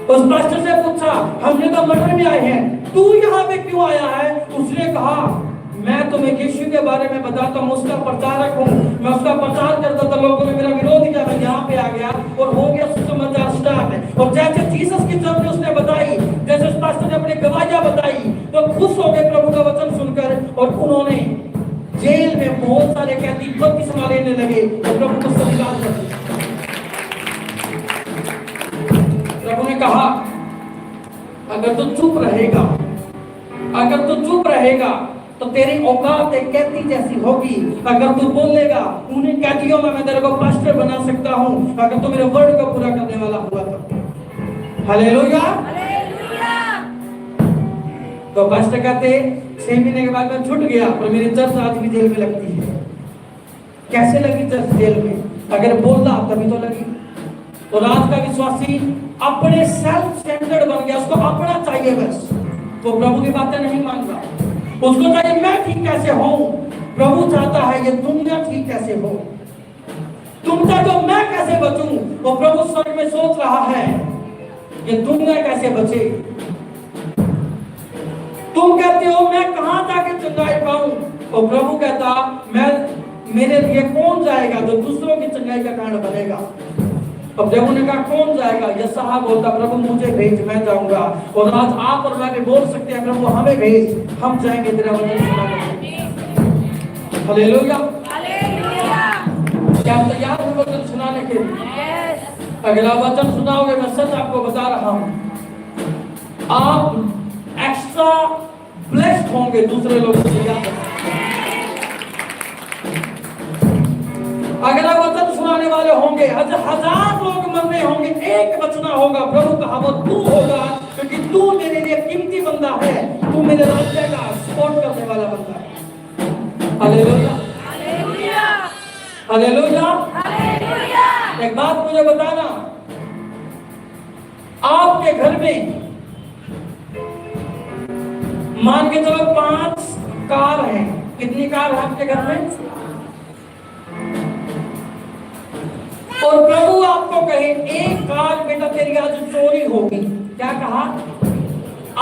उस पास्टर से पूछा हमने तो मरने में आए हैं, तू यहाँ पे क्यों आया है? उसने कहा मैं तुम्हें यीशु के बारे में बताता हूँ, उसका प्रचारक हूँ, मैं उसका प्रचार करता था, लोगों ने मेरा विरोध किया, मैं यहाँ पे आ गया और हो गया सुसमाचार स्टार्ट। और जैसे जीसस की चर्च उसने बताई, जैसे उस पास्टर ने अपनी गवाहियां बताई, तो खुश हो गए प्रभु का वचन सुनकर, और उन्होंने जेल में बहुत सारे कैदी बपतिस्मा लेने लगे और प्रभु को स्वीकार कर दिया। प्रभु ने कहा अगर तू चुप रहेगा, अगर तू चुप रहेगा तो तेरी औकात एक कैदी जैसी होगी। अगर तू बोलेगा उन्हीं कैदियों में मैं तेरे को पास्टर बना सकता हूँ, अगर तू मेरे वर्ड को पूरा करने वाला हुआ तो। Hallelujah, hallelujah. तो पास्टर कहते 6 महीने के बाद मैं छूट गया, और मेरी चर्च आज भी जेल में लगती है। कैसे लगी चर्च जेल में? अगर बोलता तभी तो लगी। तो रात का विश्वासी अपने सेल्फ स्टैंडर्ड बन गया, उसको अपना चाहिए बस, वो प्रभु की बातें नहीं मानता। उसको चाहिए मैं ठीक कैसे हूं, प्रभु चाहता है ये दुनिया ठीक कैसे हो। तुम चाहते हो मैं कैसे बचूं, वो प्रभु स्वर्ग में सोच रहा है ये दुनिया कैसे बचे। तुम कहते हो मैं कहां जाके चंगाई पाऊं, और प्रभु कहता मैं मेरे लिए कौन जाएगा जो दूसरों की चंगाई का कारण बनेगा। अब प्रभु ने कहा कौन जाएगा? यशायाह बोलता प्रभु मुझे भेज, मैं जाऊंगा। और आज आप और मैं भी बोल सकते हैं प्रभु हमें भेज, हम जाएंगे तेरा वचन सुनाने। Hallelujah, hallelujah. क्या तैयार हो वचन सुनाने के लिए? अगला वचन सुनाओगे, मैं सच आपको बता रहा हूं, आप एक्स्ट्रा ब्लेस्ड होंगे दूसरे लोगों से ज्यादा। अगला वचन सुनाने वाले होंगे, 1000 लोग मरने होंगे, एक बचना होगा। प्रभु कहा वो तू होगा, क्योंकि तू मेरे लिए कीमती बंदा है, तू मेरे राज्य का सपोर्ट करने वाला बंदा है। Hallelujah, hallelujah, hallelujah. एक बात मुझे बताना, आपके घर में मान के चलो 5 कार हैं, कितनी कार है आपके घर में? और प्रभु आपको कहे एक कार बेटा तेरी आज चोरी होगी, क्या कहा?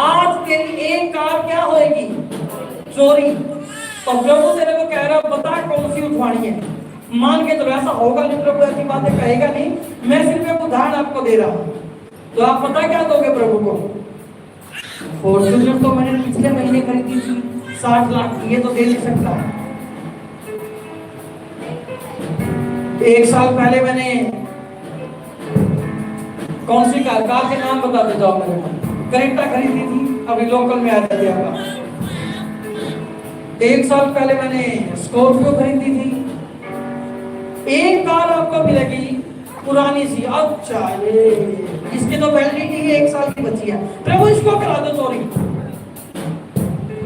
आज तेरी एक कार क्या होगी? चोरी। और प्रभु तेरे को कह रहा बता कौन सी उठवानी है। मान के चलो ऐसा होगा नहीं, प्रभु ऐसी बातें कहेगा नहीं, मैं सिर्फ एक उदाहरण आपको दे रहा हूं। तो आप पता क्या दोगे प्रभु को? फॉर्च्यूनर तो मैंने पिछले महीने खरीदी थी 60 लाख की, ये तो दे नहीं सकता। 1 साल पहले मैंने कौन सी कार के नाम बता देता हूं, मैंने करेक्टा खरीदी थी, अभी लोकल में आ जाएगा। 1 साल पहले मैंने स्कॉर्पियो खरीदी थी। एक कार आपको मिलेगी पुरानी सी, अच्छा ये इसकी तो वैलिडिटी 1 साल की बची है, प्रभु इसको करा दो चोरी।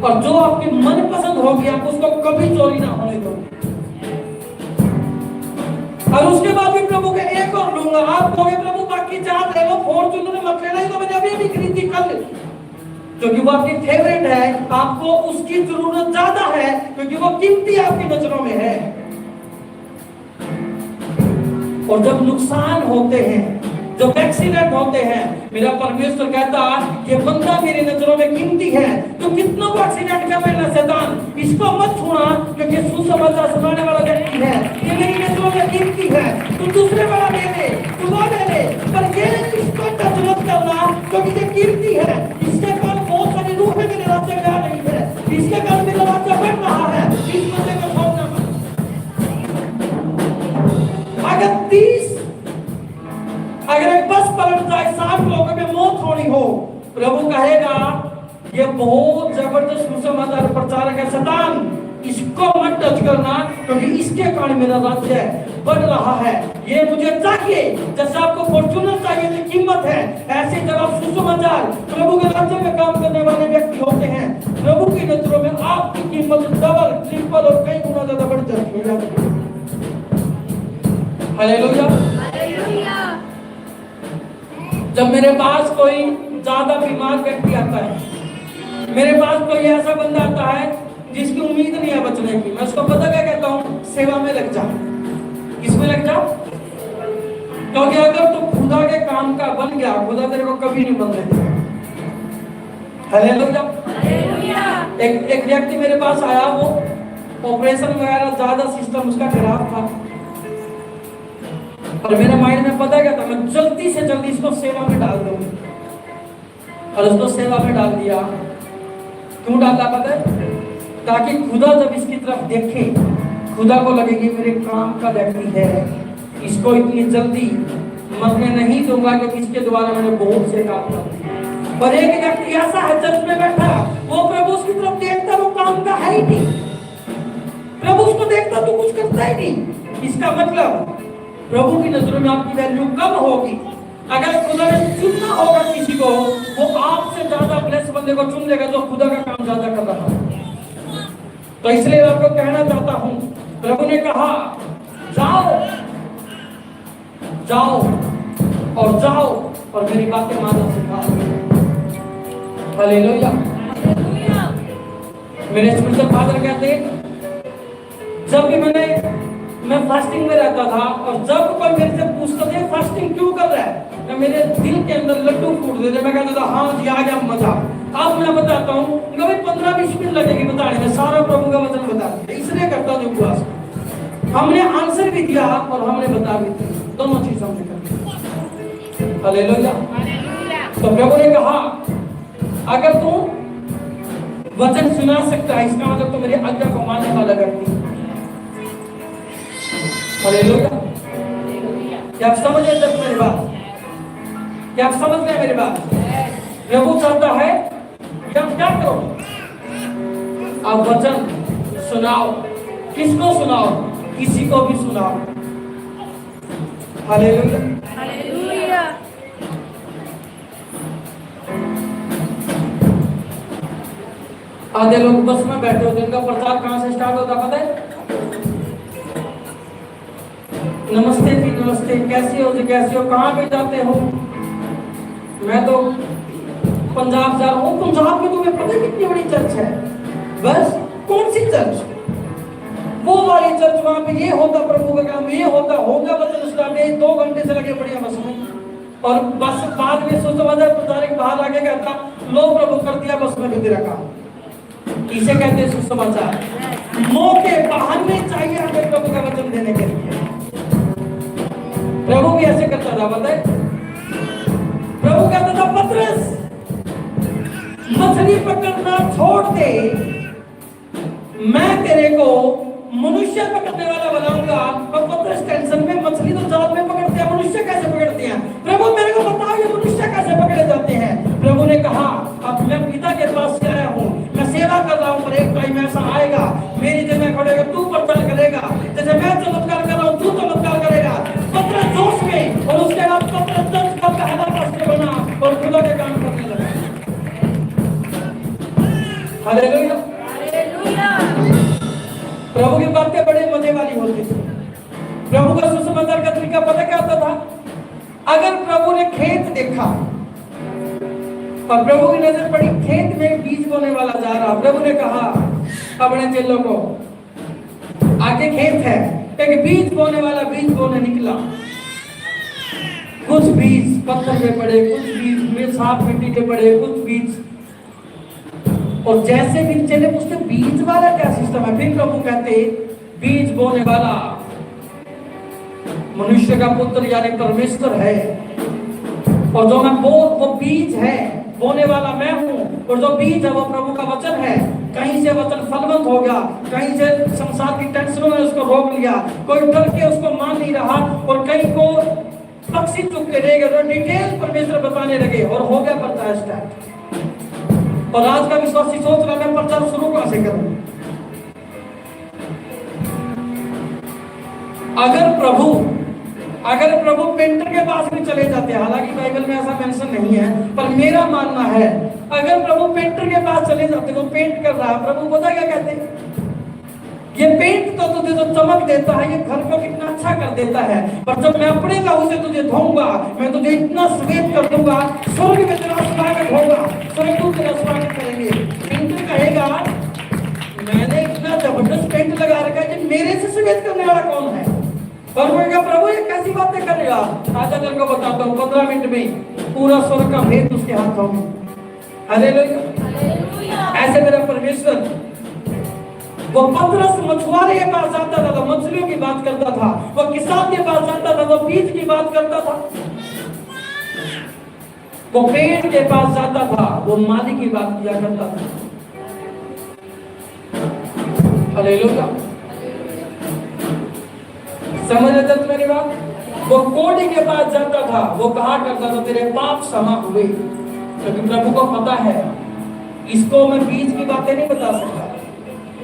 और जो आपकी मन पसंद होगी आप उसको कभी चोरी ना होने दो। और उसके बाद भी प्रभु के एक और लूंगा, आप कहोगे प्रभु बाकी 4 ले लो, फॉर्च्यूनर मत लेना, तो मैंने अभी खरीदी कल, क्योंकि वो आपकी फेवरेट है, आपको उसकी जरूरत ज्यादा है, क्योंकि वो कीमती आपकी नजरों में है। और जब नुकसान होते हैं, जब एक्सीडेंट होते हैं, मेरा परमेश्वर कहता कि बंदा मेरी नजरों में कीमती है, तो कितनों को एक्सीडेंट कर लेना शैतान, इसको मत छूना, क्योंकि सुसमाचार सुनाने वाला व्यक्ति है, ये मेरी नजरों में कीमती है, तू दूसरे वाला ले ले, तू वो ले ले, पर ये इसको टच मत करना, क्योंकि ये कीमती है। इसके कारण बहुत सारी रूहें मेरे राज्य में आ रही है, इसके कारण मेरा राज्य बढ़ रहा है, इस बंदे को छोड़ना मत। अगर एक बस पलट जाए, 60 लोगों में मौत होनी हो, प्रभु कहेगा ये बहुत जबरदस्त सुसमाचार प्रचारक है, शैतान इसको मत टच करना, क्योंकि इसके कारण मेरा राज्य बढ़ रहा है। ये मुझे चाहिए, जैसे आपको फॉर्च्यूनर चाहिए तो कीमत है, ऐसे जब आप सुसमाचार प्रभु के राज्य में काम करने वाले व्यक्ति होते हैं, प्रभु की नजरों में आपकी कीमत डबल ट्रिपल और कई गुना ज्यादा बढ़ जाती है। Hallelujah, hallelujah. जब मेरे पास कोई ज्यादा बीमार व्यक्ति आता है, मेरे पास कोई ऐसा बंदा आता है जिसकी उम्मीद नहीं है बचने की, मैं उसको पता क्या कहता हूँ? सेवा में लग जा। किसमें लग जा? क्योंकि अगर तू खुदा के काम का बन गया, खुदा तेरे को कभी नहीं बनने देगा। Hallelujah, hallelujah. एक व्यक्ति मेरे पास आया, वो ऑपरेशन वगैरह ज्यादा सिस्टम उसका खराब था, और मेरे माइंड में पता क्या था, मैं जल्दी से जल्दी इसको सेवा में डाल दूं, और उसको सेवा में डाल दिया। क्यों डाला पता है? ताकि खुदा जब इसकी तरफ देखे, खुदा को लगे कि मेरे काम का व्यक्ति है, इसको इतनी जल्दी मरने नहीं दूंगा, क्योंकि इसके द्वारा मैंने बहुत से काम किए। पर एक व्यक्ति ऐसा है चर्च में बैठा, वो प्रभु उसकी तरफ देखता, वो काम का है ही नहीं, प्रभु उसको देखता तो कुछ करता ही नहीं। इसका मतलब प्रभु की नजरों में आपकी वैल्यू कम होगी। अगर खुदा ने चुनना होगा किसी को, वो आपसे ज्यादा ब्लेस बंदे को चुन लेगा जो खुदा का काम ज्यादा कर रहा है। तो इसलिए आपको कहना चाहता हूं, प्रभु ने कहा जाओ जाओ और जाओ और मेरी बातें मानो सिखाओ। हालेलुया। मेरे स्पिरिचुअल फादर कहते हैं, जब भी मैं फास्टिंग में रहता था, और जब कोई मेरे से पूछता था फास्टिंग क्यों कर रहा है, तो मेरे दिल के अंदर लड्डू फूट देते, मैं कहता था हाँ जी आ गया मजा। अब मैं बताता हूँ, कभी 15-20 मिनट लगेगी बताने में, सारा प्रभु का वचन बता दिया। इसलिए करता हूँ उपवास, हमने आंसर भी दिया और हमने बता भी दिया, दोनों चीज हमने कर। हालेलुया। तो प्रभु ने कहा अगर तू वचन सुना सकता है, इसका मतलब तो मेरी आज्ञा को मानने वाला व्यक्ति। हालेलुया। क्या आप समझ रहे हैं मेरी बात? क्या आप समझ रहे हैं मेरी बात? प्रभु चाहता है कि आप क्या करो, आप वचन सुनाओ। किसको सुनाओ? किसी को भी सुनाओ। Hallelujah, hallelujah. आधे लोग बस में बैठे होते, उनका प्रचार कहां से स्टार्ट होता पता है? नमस्ते जी, नमस्ते, कैसे हो जी, कैसे हो, कहाँ पे जाते हो? मैं तो पंजाब जा रहा हूँ। पंजाब में तुम्हें पता है कितनी बड़ी चर्च है? बस कौन सी चर्च? वो वाली चर्च, वहां पे ये होता, प्रभु का काम ये होता, होगा वचन स्टार्ट 2 घंटे से लगे बढ़िया बस में, और बस बाद में सुसमाचार प्रचारक बाहर आके कहता, लो प्रभु कर दिया बस में भी तेरा काम। इसे कहते हैं सुसमाचार। मौके बहाने चाहिए हमें प्रभु का वचन देने के लिए। प्रभु भी ऐसे करता था, पता है? प्रभु कहता था, पतरस मछली पकड़ना छोड़ दे, मैं तेरे को मनुष्य पकड़ने वाला बनाऊंगा। और पतरस टेंशन में, मछली तो जाल में पकड़ते हैं, मनुष्य कैसे पकड़ते हैं? प्रभु मेरे को बताओ ये मनुष्य कैसे पकड़े जाते हैं? प्रभु ने कहा, अब मैं पिता के पास से आया हूँ, मैं सेवा कर रहा हूँ, पर एक टाइम ऐसा आएगा मेरी जगह खड़ेगा, तू प्रचार करेगा, जैसे मैं चमत्कार कर रहा हूँ तू चमत्कार करेगा। पतरस जोश में, और उसके बाद पतरस चर्च का पहला पास्टर बना और खुदा के काम करने लगा। Hallelujah, hallelujah. प्रभु की बातें बड़े मजे वाली होती थी। प्रभु का सुसमाचार का तरीका पता क्या होता था? अगर प्रभु ने खेत देखा और प्रभु की नजर पड़ी खेत में बीज बोने वाला जा रहा, प्रभु ने कहा अपने चेलों को, आगे खेत है, एक बीज बोने वाला बीज बोने निकला। कुछ बीज पत्थर पे पड़े, कुछ बीज में साफ मिट्टी पे पड़े, कुछ बीज, और जैसे भी चले उसके बीज वाला क्या सिस्टम है? फिर प्रभु कहते, बीज बोने वाला मनुष्य का पुत्र यानी परमेश्वर है, और जो मैं वो बीज है, बोने वाला मैं हूं, और जो बीज है वो प्रभु का वचन है। कहीं से वचन फलवंत हो गया, कहीं से संसार की टेंशनों ने उसको रोक लिया, कोई डर के उसको मान नहीं रहा, और कहीं को पक्षी चुप के रह गए, तो डिटेल परमेश्वर बताने लगे, और हो गया प्रचार स्टार्ट। और आज का विश्वासी सोच रहा मैं प्रचार शुरू कहां से करूं? अगर प्रभु पेंटर के पास भी चले जाते, हालांकि बाइबल में ऐसा मेंशन नहीं है, पर मेरा मानना है अगर प्रभु पेंटर के पास चले जाते, वो पेंट कर रहा है, प्रभु पता क्या कहते? ये पेंट तो तुझे जो चमक देता है, ये घर को कितना अच्छा कर देता है, पर जब मैं अपने लहू से तुझे धोऊंगा, मैं तुझे इतना श्वेत कर दूंगा, स्वर्ग में तेरा स्वागत होगा, स्वर्गदूत तेरा स्वागत करेंगे। पेंटर कहेगा, मैंने इतना जबरदस्त पेंट लगा रखा है, मेरे से श्वेत करने वाला कौन है? और मैं कहा, प्रभु ये कैसी बातें कर रहा? आज तेरे को बताता हूँ, 15 मिनट में पूरा स्वर्ग का भेद उसके हाथों में। हालेलुया। ऐसे मेरा परमेश्वर, वो पतरस मछुआरे के पास जाता था तो मछलियों की बात करता था, वो किसान के पास जाता था तो बीज की बात करता था, वो पेड़ के पास जाता था वो माली की बात किया करता था। हालेलुया, समझ रहे थे मेरी बात? वो कोड़ी के पास जाता था, वो कहा करता था तेरे पाप क्षमा हुए, क्योंकि प्रभु को पता है इसको मैं बीज की बातें नहीं बता सकता,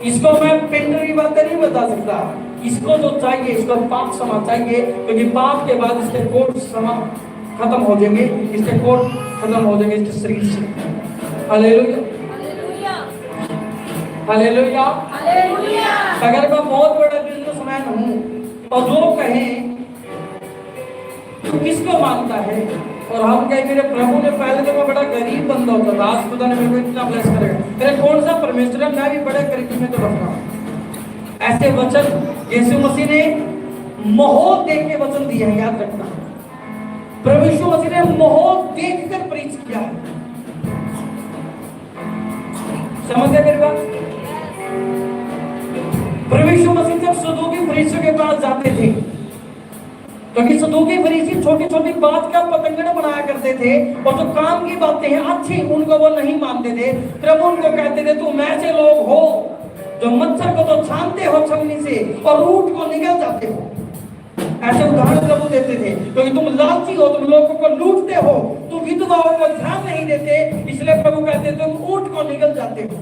इसको मैं पेंटर की बातें नहीं बता सकता, इसको जो चाहिए, इसको पाप क्षमा चाहिए, क्योंकि पाप के बाद इसके कोट क्षमा खत्म हो जाएंगे, इसके कोट खत्म हो जाएंगे इसके शरीर से। Hallelujah, hallelujah, hallelujah. अगर मैं बहुत बड़ा बिजनेसमैन हूँ और लोग कहें तू किसको मानता है, और हम कहें मेरे प्रभु ने, पहले तो मैं बड़ा गरीब बंदा होता था, आज खुदा ने मेरे को इतना ब्लेस करेगा, मेरे कौन सा परमेश्वर है, मैं भी बड़े गरीबी में तो रख रहा हूं। ऐसे वचन यीशु मसीह ने माहौल देख के वचन दिया है, याद रखना। प्रभु यीशु मसीह ने माहौल देखकर प्रीच किया है। समझ गए मेरी बात? प्रभु यीशु मसीह जब सदूकी फरीसियों के पास जाते थे, क्योंकि सदूकी फरीसी छोटी छोटी बात का पतंगड़ बनाया करते थे, और जो काम की बातें हैं अच्छी उनको वो नहीं मानते थे। प्रभु उनको कहते थे तुम ऐसे लोग हो जो मच्छर को तो छानते हो छलनी से और ऊंट को निगल जाते हो। ऐसे उदाहरण प्रभु देते थे, क्योंकि तुम लालची हो, तुम लोगों को लूटते हो, विधवाओं को ध्यान नहीं देते, इसलिए प्रभु कहते तुम ऊंट को निगल जाते हो।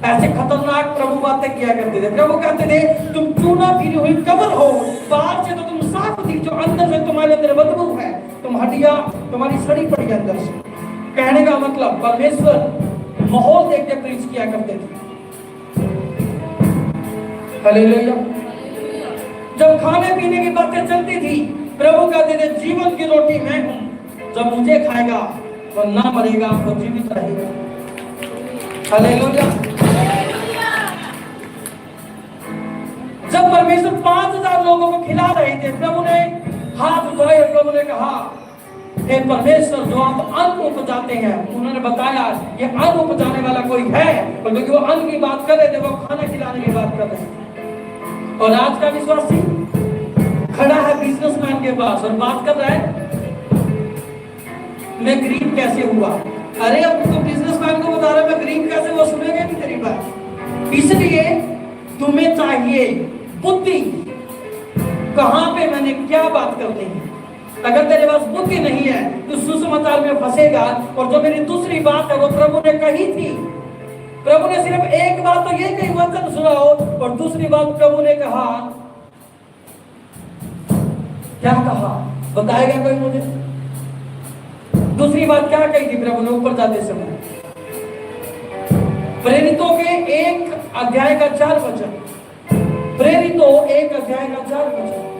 ऐसे खतरनाक प्रभु बातें किया करते थे। प्रभु कहते थे तुम चूना फिरी हुई कब्र हो, बाहर से तो तुम साफ दिख, जो अंदर से तुम्हारे अंदर बदबू है, तुम हड्डियां तुम्हारी सड़ी पड़ी अंदर से। कहने का मतलब परमेश्वर माहौल देख के प्रीच किया करते थे। हालेलुया। जब खाने पीने की बातें चलती थी, प्रभु कहते थे जीवन की रोटी मैं हूं, जब मुझे खाएगा तो ना मरेगा, तो जीवित रहेगा। हालेलुया। जब परमेश्वर 5000 लोगों को खिला रहे थे, प्रभु ने हाथ उठाए और प्रभु ने कहा हे परमेश्वर, जो आप अन्न उपजाते हैं, उन्होंने बताया ये अन्न उपजाने वाला कोई है, और क्योंकि वो अन्न की बात कर रहे थे, वो खाना खिलाने की बात कर रहे थे। और आज का विश्वासी खड़ा है बिजनेसमैन के पास और बात कर रहा है मैं गरीब कैसे हुआ। अरे अब तो बिजनेसमैन को बता रहा है मैं गरीब कैसे हुआ, सुनेगा नहीं तेरी बात। इसलिए तुम्हें चाहिए बुद्धि, कहां पे मैंने क्या बात करनी है। अगर तेरे पास बुद्धि नहीं है तो सुसमाचार में फंसेगा। और जो मेरी दूसरी बात है वो प्रभु ने कही थी, प्रभु ने सिर्फ एक बात तो ये कही, वचन सुनाओ, और दूसरी बात प्रभु ने कहा, क्या कहा बताएगा कोई मुझे? दूसरी बात क्या कही थी प्रभु ने ऊपर जाते समय? प्रेरितों के 1 अध्याय का 4 वचन, प्रेरितों 1 अध्याय का 4 वचन,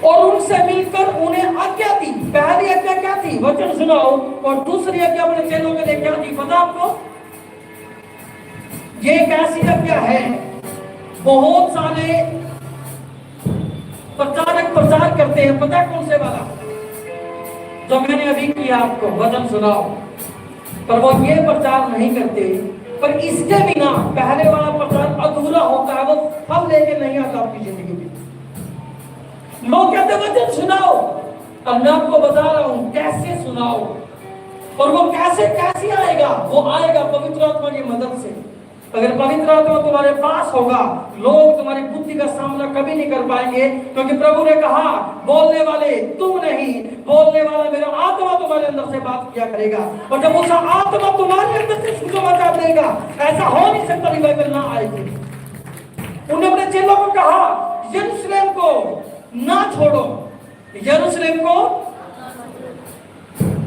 और उनसे मिलकर उन्हें आज्ञा दी। पहली आज्ञा क्या थी? वचन सुनाओ। और दूसरी आज्ञा अपने चेलों के लिए क्या थी पता आपको? ये एक ऐसी आज्ञा है, बहुत सारे प्रचारक प्रचार करते हैं, पता है कौन से वाला? जो मैंने अभी किया आपको, वचन सुनाओ, पर वो ये प्रचार नहीं करते। पर इसके बिना पहले वाला प्रचार अधूरा होता है, वो फल लेके नहीं आता आपकी जिंदगी में। लोग कहते वचन सुनाओ, अब मैं आपको बता रहा हूं कैसे सुनाओ। और वो कैसे कैसे आएगा? वो आएगा पवित्र आत्मा की मदद से। अगर पवित्र आत्मा तुम्हारे पास होगा, लोग तुम्हारी बुद्धि का सामना कभी नहीं कर पाएंगे, क्योंकि प्रभु ने कहा बोलने वाले तुम नहीं, बोलने वाला मेरा आत्मा तुम्हारे अंदर से बात किया करेगा। और जब उसका आत्मा तुम्हारे अंदर से सुसमाचार देगा, ऐसा हो नहीं सकता रिवाइवल ना आएगी। उन्होंने अपने चेलों को कहा यरूशलेम को ना छोड़ो, यरूशलेम को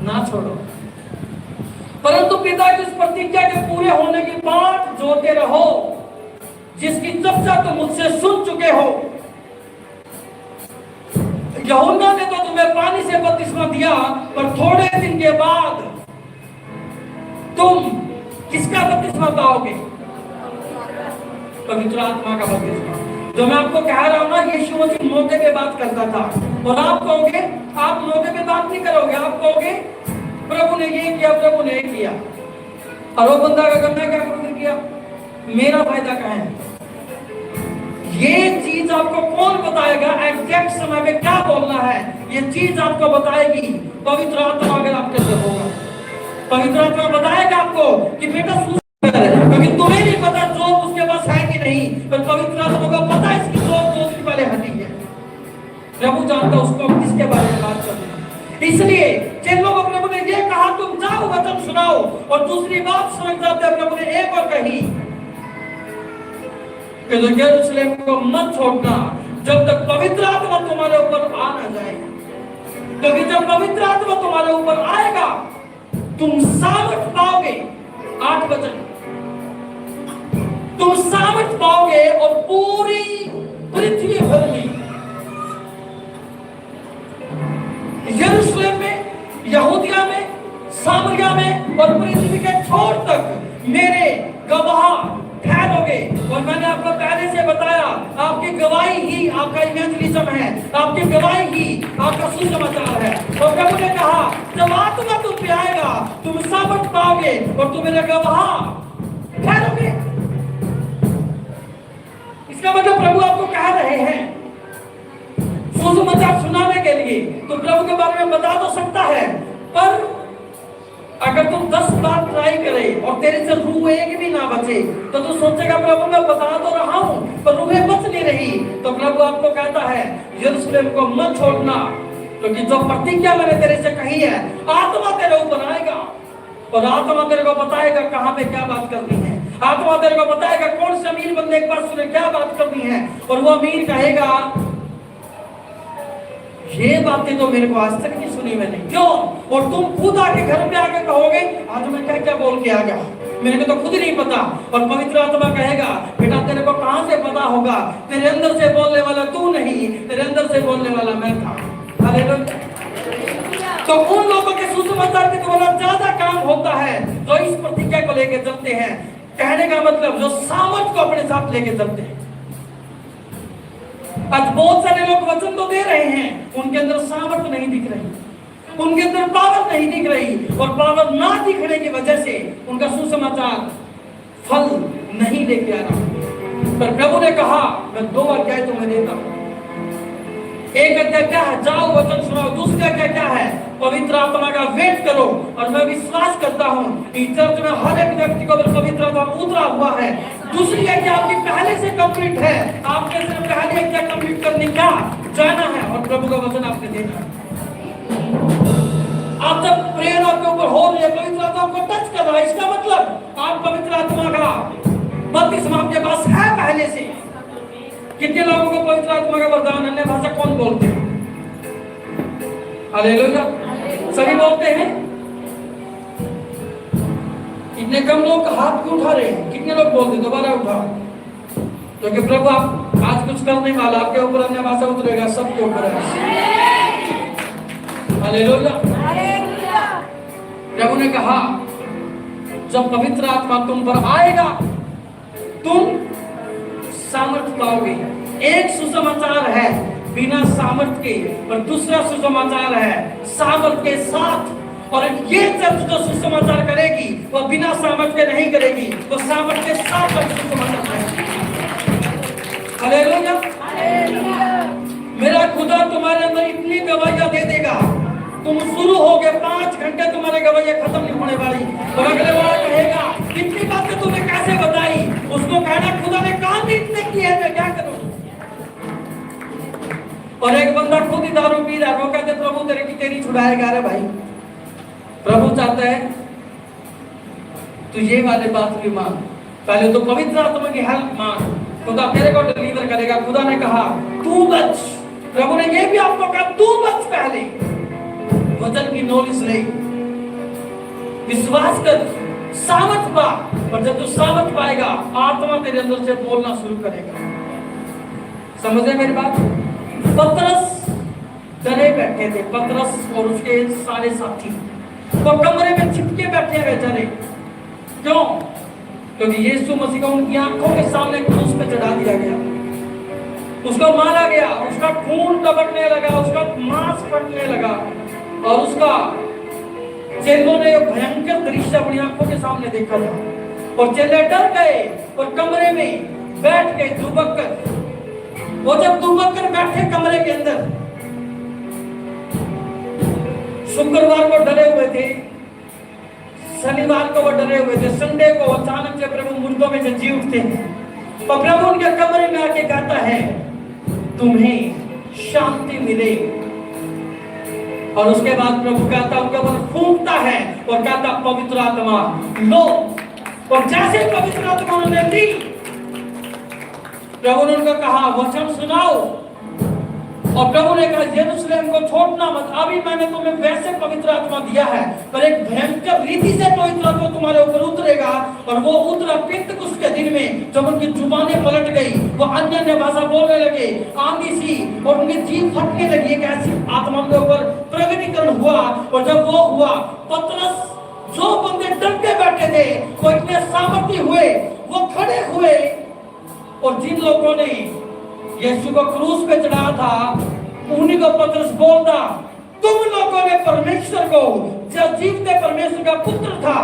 ना छोड़ो, परंतु पिता की उस प्रतिज्ञा के पूरे होने की बात जोते रहो, जिसकी चर्चा तुम मुझसे सुन चुके हो। यूहन्ना ने तो तुम्हें पानी से बपतिस्मा दिया, पर थोड़े दिन के बाद तुम किसका बपतिस्मा पाओगे? पवित्र आत्मा का बपतिस्मा। जो मैं आपको कह रहा हूं ना, यीशु मसीह मौके पे बात करता था, और आप कहोगे, आप मौके पे बात नहीं करोगे, आप कहोगे प्रभु ने ये किया, प्रभु ने ये किया। और वो बंदा अगर मैं क्या करूं किया, मेरा फायदा कहाँ है? ये चीज आपको कौन बताएगा? एग्जैक्ट समय में क्या बोलना है, ये चीज आपको बताएगी पवित्र आत्मा। अगर आपके अंदर होगा, पवित्र आत्मा बताएगा आपको कि बेटा क्योंकि तुम्हें नहीं पता जोत उसके पास है कि नहीं, पर पवित्र आत्मा को पता है इसकी जोत की पहले हटी है। प्रभु जानता उसको किसके बारे में बात करनी है। इसलिए चेलों को प्रभु ने ये कहा तुम जाओ वचन सुनाओ। और दूसरी बात समझ जाते हैं, प्रभु ने एक और कही कि जो यरूशलेम को मत छोड़ना जब तक पवित्र आत्मा तुम्हारे ऊपर आ ना जाए, क्योंकि जब पवित्र आत्मा तुम्हारे ऊपर आएगा तुम सामर्थ पाओगे। 8 वचन, तुम सामर्थ पाओगे और पूरी पृथ्वी भर में, यरूशलेम में, यहूदिया में, सामरिया में और पृथ्वी के छोर तक मेरे गवाह ठहरोगे। और मैंने आपको पहले से बताया, आपकी गवाही ही आपका इवेंजलिज्म है, आपकी गवाही ही आपका सुसमाचार है। और प्रभु ने कहा जब आत्मा तुम पे आएगा तुम सामर्थ पाओगे और तुम मेरे गवाह ठहरोगे। इसका मतलब प्रभु आपको कह रहे हैं सुसमाचार सुनाने के लिए तो प्रभु के बारे में बता तो सकता है, पर अगर तुम 10 बार ट्राई करे और तेरे से रूह एक भी ना बचे तो तू सोचेगा प्रभु मैं बता तो रहा हूं पर रूहें बच नहीं रही। तो प्रभु आपको कहता है यरूशलेम को मत छोड़ना क्योंकि जो प्रतिज्ञा मैंने तेरे से कही है, आत्मा तेरे ऊपर आएगा और आत्मा तेरे को बताएगा कहां पे क्या बात करनी है। आत्मा तेरे को बताएगा कौन से अमीर बंदे के पास तुझे क्या बात करनी है, और वो अमीर कहेगा ये बातें तो मेरे को आज तक नहीं सुनी मैंने, क्यों? और तुम खुद आके घर पे आके कहोगे आज मैं क्या क्या बोल के आ गया, मेरे को तो खुद नहीं पता। और पवित्र आत्मा कहेगा बेटा तेरे को कहां से पता होगा, तेरे अंदर से बोलने वाला तू नहीं, तेरे अंदर से बोलने वाला मैं था। हालेलुया। तो उन लोगों के सुसमाचार के द्वारा ज्यादा काम होता है जो इस प्रतिज्ञा को लेके चलते हैं। कहने का मतलब जो सामर्थ को अपने साथ लेके चलते हैं। आज बहुत सारे लोग वचन तो दे रहे हैं, उनके अंदर सामर्थ नहीं दिख रही, उनके अंदर पावर नहीं दिख रही, और पावर ना दिखने की वजह से उनका सुसमाचार फल नहीं लेके आ रहा। पर प्रभु ने कहा मैं 2 अध्याय तुम्हें देता हूं। एक अध्याय क्या है, जाओ वचन सुनाओ। दूसरा क्या है, पवित्र आत्मा का वेट करो। और मैं विश्वास करता हूं इस चर्च में हर एक व्यक्ति को पवित्र आत्मा उतरा हुआ है। दूसरी है कि आपकी पहले से कंप्लीट है, आपने सिर्फ पहले क्या कंप्लीट करने क्या जाना है और प्रभु का वचन आपने देना है। आप जब प्रेयर आपके ऊपर हो रही है, पवित्र आत्मा को टच कर रहा है, इसका मतलब आप पवित्र आत्मा का बपतिस्मा आपके पास है पहले से। कितने लोगों को पवित्र आत्मा का वरदान, अन्य भाषा कौन बोलते हैं? हालेलुया। सभी बोलते हैं? इतने कम लोग हाथ क्यों उठा रहे हैं? कितने लोग बोलते हैं? दोबारा उठा, क्योंकि प्रभु आप आज कुछ करने वाला, आपके ऊपर अन्य भाषा उतरेगा, सबके ऊपर है। हालेलुया। प्रभु ने कहा जब पवित्र आत्मा तुम पर आएगा तुम सामर्थ पाओगे। एक सुसमाचार है बिना सामर्थ के, और दूसरा सुसमाचार है सामर्थ के साथ। और ये चर्च जो सुसमाचार करेगी वो बिना सामर्थ के नहीं करेगी, वो सामर्थ के साथ सुसमाचार करेगी। हालेलुया। मेरा खुदा तुम्हारे अंदर इतनी गवाहियां दे देगा, तुम शुरू हो गए 5 घंटे तुम्हारे गवाहियां खत्म नहीं होने वाली। और अगले वाला कहेगा इतनी बातें तुमने कैसे बताई, उसको कहना खुदा ने काम इतने किए हैं, मैं क्या करूं? और एक बंदा खुद ही दारू पी रहा है, वो कहते प्रभु तेरी छुड़ाएगा। अरे भाई, प्रभु चाहता है तू ये वाले बात भी मान, पहले तो पवित्र आत्मा की हेल्प मांग, खुदा तेरे को डिलीवर करेगा। खुदा ने कहा तू बच, प्रभु ने ये भी आपको कहा तू बच, पहले वचन की नॉलेज ले, विश्वास कर, सामर्थ पा। और जब तू सामर्थ पाएगा आत्मा तेरे अंदर से बोलना शुरू करेगा। समझे मेरी बात? पतरस डरे बैठे थे, पतरस और उसके सारे साथी वो कमरे में छिपके बैठे हुए डरे। क्यों? क्योंकि यीशु मसीह को उनकी आंखों के सामने क्रूस पे चढ़ा दिया गया, उसको मारा गया, उसका खून टपकने लगा, उसका मांस फटने लगा, और उसका चेलों ने भयंकर दृश्य अपनी आंखों के सामने देखा था। और चेले डर गए और कमरे में बैठ गए दुबक कर। वो जब दुबक कर बैठे कमरे के अंदर, शुक्रवार को डरे हुए थे, शनिवार को वो डरे हुए थे, संडे को अचानक से प्रभु मुर्दों में से जी उठते हैं और प्रभु उनके कमरे में आके कहता है तुम्हें शांति मिले। और उसके बाद प्रभु कहता उनके ऊपर फूंकता है और कहता पवित्र आत्मा लो। और जैसे पवित्र आत्मा उन्होंने ली, प्रभु ने उनको कहा वचन सुनाओ। और प्रभु ने कहा यरूशलेम को छोड़ना मत, अभी मैंने तुम्हें वैसे पवित्र आत्मा दिया है, पर एक भयंकर रीति से पवित्र आत्मा तुम्हारे ऊपर उतरेगा। और वो उतरा पेंतकुस्त के दिन में, जब उनकी जुबानें पलट गई, वो अन्य भाषा बोलने लगे, आंधी सी, और उनकी जीभ फटने लगी। एक ऐसी आत्मा के ऊपर प्रकटीकरण हुआ। और जब वो हुआ, पतरस जो बंदे डरते बैठे थे वो इतने सामर्थ्य हुए, वो खड़े हुए। और जिन लोगों ने यीशु को क्रूस पे चढ़ाया था उन्हीं को पतरस बोलता तुम लोगों ने परमेश्वर को, जो जीवते परमेश्वर का पुत्र था,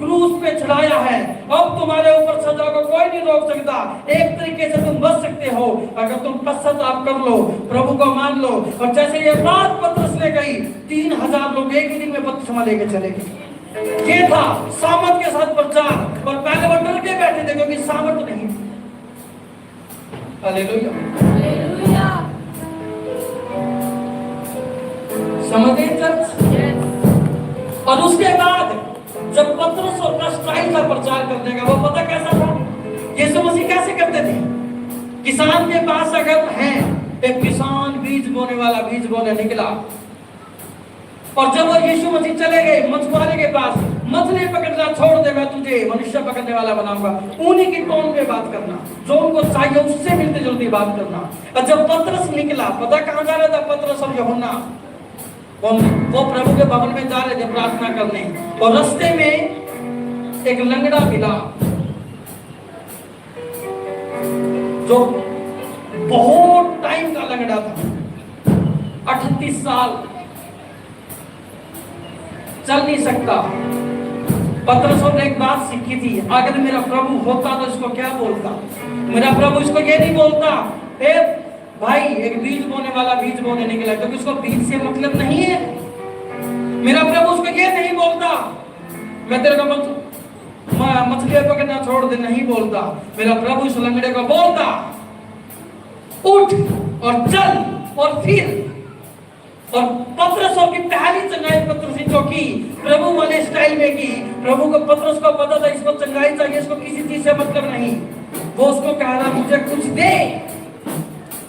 क्रूस पे चढ़ाया है। अब तुम्हारे ऊपर सजा को कोई नहीं रोक सकता। एक तरीके से तुम बच सकते हो अगर तुम पश्चाताप कर लो, प्रभु को मान लो। और जैसे ये बात पतरस ने कही, 3000 लोग एक ही दिन में बपतिस्मा लेके चले गए। ये था सामर्थ के साथ प्रचार। और पहले वो डर के बैठे थे क्योंकि सामर्थ नहीं। हालेलुया। समझे चर्च? Yes. और उसके बाद जब पतरस अपना स्टाइल का प्रचार करने का, वो पता कैसा था? यीशु मसीह कैसे करते थे? किसान के पास अगर है, एक किसान बीज बोने वाला बीज बोने निकला, और जब वो यीशु मसीह चले गए मछुआरे के पास, मछली पकड़ना छोड़ दे, मैं तुझे मनुष्य पकड़ने वाला बनाऊंगा, उन्हीं की टोन पे बात करना, जो उनको चाहिए उससे मिलती जुलती बात करना। और जब पतरस निकला, पता कहां जा रहा था पतरस और यूहन्ना? वो प्रभु के भवन में जा रहे थे प्रार्थना करने, और रास्ते में एक लंगड़ा मिला जो बहुत टाइम का लंगड़ा था, 38 साल, चल नहीं सकता। पतरस ने एक बात सीखी थी, अगर मेरा प्रभु होता तो इसको क्या बोलता? मेरा प्रभु इसको ये नहीं बोलता, ए भाई एक बीज बोने वाला बीज बोने निकला, क्योंकि उसको बीज से मतलब नहीं है। मेरा प्रभु उसको ये नहीं बोलता, मैं तेरे को मछलियां पकड़ना छोड़ दे, नहीं बोलता। मेरा प्रभु इस लंगड़े को बोलता, उठ और चल, और फिर। और पतरस की पहली चंगाई पतरस ने जो की, प्रभु वाले स्टाइल में की। प्रभु को, पतरस को पता था इसको चंगाई चाहिए, इसको किसी चीज से मतलब नहीं। वो उसको कह रहा मुझे कुछ दे,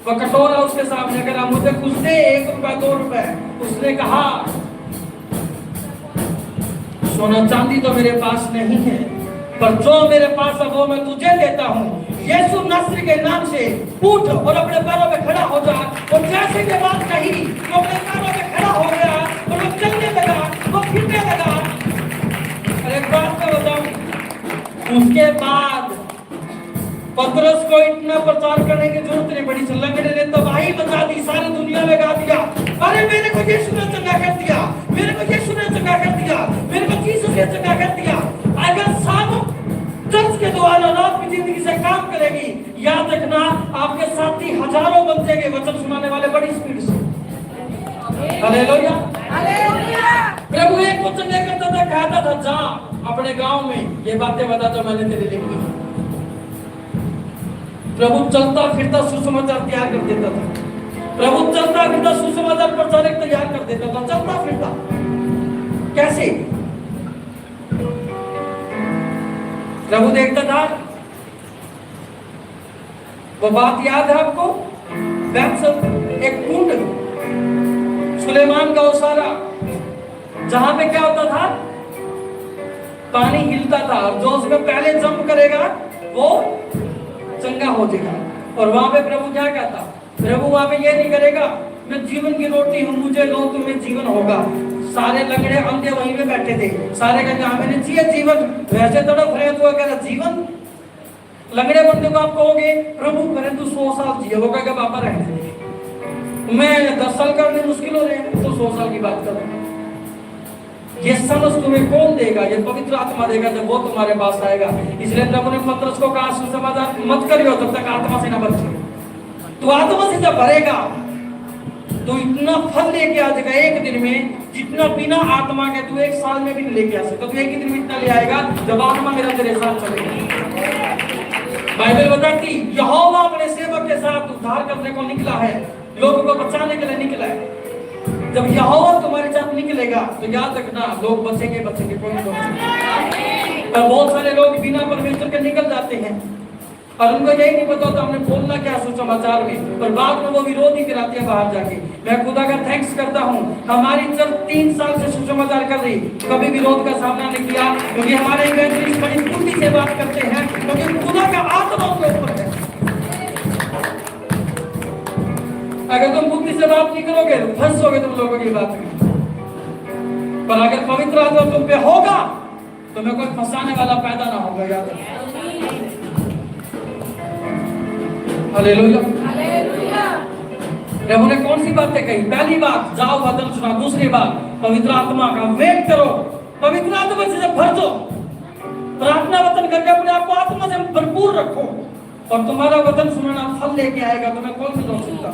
वो कटोरा उसके सामने करा, मुझे कुछ दे, 1 रुपया 2 रुपए। उसने कहा सोना चांदी तो मेरे पास नहीं है, पर जो मेरे पास है वो मैं तुझे देता हूँ। यीशु नासरी के नाम से उठ और अपने पैरों पे खड़ा हो जा। और जैसे ये बात कही, वो अपने पैरों पे खड़ा हो गया और वो चलने लगा, वो फिरने लगा। और एक बात मैं बताऊं, उसके बाद पतरस को इतना प्रचार करने की जरूरत नहीं पड़ी। लंगड़े ने तबाही मचा दी, सारी दुनिया में गा दिया, अरे मेरे को यीशु ने चंगा कर दिया, मेरे को यीशु ने चंगा कर दिया, मेरे को यीशु ने चंगा कर दिया। अगर सालों चर्च के द्वारा आपकी जिंदगी से काम करेगी, याद रखना आपके साथी हजारों बन जाएंगे वचन सुनाने वाले बड़ी स्पीड से। Hallelujah, hallelujah. प्रभु एक वचन लेकर था, कहता था जा अपने गांव में ये बातें बता जो मैंने तेरे लिए की। प्रभु चलता फिरता सुसमाचार तैयार कर देता था। प्रभु चलता फिरता सुसमाचार प्रचारक तैयार कर देता था, चलता फिरता। कैसे? प्रभु देखता था। वो बात याद है आपको? एक कुंड, सुलेमान का उसारा, जहां पे क्या होता था? पानी हिलता था, और जो उसमें पहले जंप करेगा वो चंगा हो जाएगा। और वहां पे प्रभु क्या कहता? प्रभु वहां पे ये नहीं करेगा मैं जीवन की रोटी हूं, मुझे लो तुम्हें जीवन होगा। सारे लंगड़े अंधे वहीं पे बैठे थे, सारे कहते हमें चाहिए जीवन। वैसे तड़प रहे तो कह रहा जीवन। लंगड़े बंदे को आप कहोगे प्रभु करे तू 100 साल जिए, वो कहेगा पापा रहने दे, मैं 10 साल करने मुश्किल हो रहे हैं, तो 100 साल की बात कर रहे हैं। ये समझ तुम्हें कौन देगा? ये पवित्र आत्मा देगा, जब वो तुम्हारे पास आएगा। इसलिए प्रभु ने पतरस को कहा सुसमाचार मत करियो जब तक आत्मा से न बचे। तो आत्मा से जब भरेगा तो इतना फल लेके आ जाएगा एक दिन में, जितना बिना आत्मा के तू 1 साल में भी नहीं लेके आ सकता। तो एक ही दिन में इतना ले आएगा जब आत्मा मेरा तेरे साथ चलेगा। बाइबल बताती यहोवा अपने सेवक के साथ उद्धार करने को निकला है, लोगों को बचाने के लिए निकला है। जब यहोवा तुम्हारे साथ निकलेगा तो याद रखना लोग बचेंगे, कोई नहीं बचेंगे। और बहुत सारे लोग बिना परमेश्वर के निकल जाते हैं और उनको यही नहीं पता होता हमने बोलना क्या सुसमाचार में, और बाद में वो विरोध ही कराते हैं बाहर जाके। मैं खुदा का थैंक्स करता हूँ, हमारी चर्च 3 साल से सुसमाचार कर रही, कभी विरोध का सामना नहीं किया, क्योंकि हमारे इवेंजलिस्ट बड़ी फुर्ती से बात करते हैं, क्योंकि खुदा का आत्मा उनके ऊपर है। अगर तुम बुद्धि से बात नहीं करोगे तो फंसोगे तुम लोगों की बात में, पर अगर पवित्र आत्मा तुम पे होगा तो मैं कोई फंसाने वाला पैदा ना होगा। याद रखो। Hallelujah, hallelujah. प्रभु ने कौन सी बातें कही? पहली बात जाओ वचन सुना, दूसरी बात पवित्र आत्मा का वेट करो, पवित्र आत्मा से भर दो, प्रार्थना वचन करके अपने आप को आत्मा से भरपूर रखो और तुम्हारा वचन सुनाना फल लेके आएगा। तुम्हें कौन सी रोक सकता?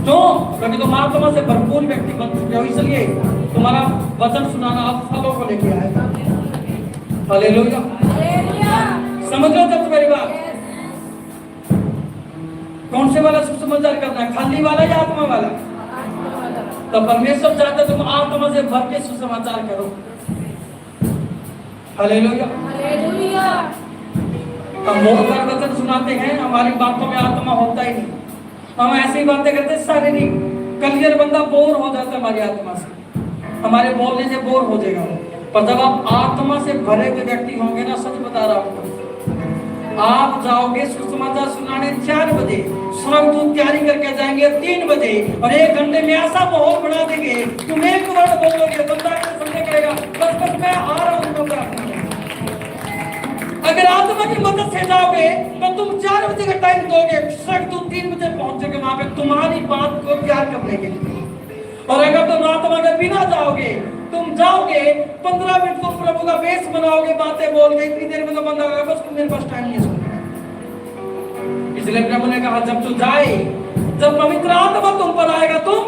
क्यों? क्योंकि तुम आत्मा से भरपूर व्यक्ति बन चुके हो, इसलिए तुम्हारा वचन सुनाना अब फलों को लेके आएगा। Hallelujah, hallelujah. समझ लो जब मेरी बात, कौन से वाला सुसमाचार करना है, खाली वाला या आत्मा वाला? तो परमेश्वर चाहते तुम आत्मा से भर के सुसमाचार करो। हालेलुया। हालेलुया। हम बहुत बार वचन सुनाते हैं, हमारी बातों में आत्मा होता ही नहीं। हम ऐसी बातें करते शारीरिक क्लियर बंदा बोर हो जाता है हमारी आत्मा से, हमारे बोलने से बोर हो जाएगा। पर जब आप आत्मा से भरे हुए व्यक्ति होंगे ना, सच बता रहा हूँ, आप जाओगे सुसमाचार सुनाने 4 बजे, स्वर्गदूत तैयारी करके जाएंगे 3 बजे, और 1 घंटे में ऐसा माहौल बना देंगे, तुम एक वर्ड बोलोगे, बंदा समझे करेगा बस मैं आ रहा हूँ। अगर आत्मा की मदद से जाओगे तो तुम 4 बजे का टाइम दोगे, स्वर्गदूत 3 बजे पहुंचेंगे वहां पे तुम्हारी बात को तैयार करने के लिए। और अगर तुम आत्मा के बिना जाओगे, तुम जाओगे 15 मिनट को प्रभु का वेश बनाओगे, बातें बोल के, इतनी देर में तो बंदा होगा बस मेरे पास टाइम नहीं है सुनने का। इसलिए प्रभु ने कहा जब तू जाए, जब पवित्र आत्मा तुम पर आएगा, तुम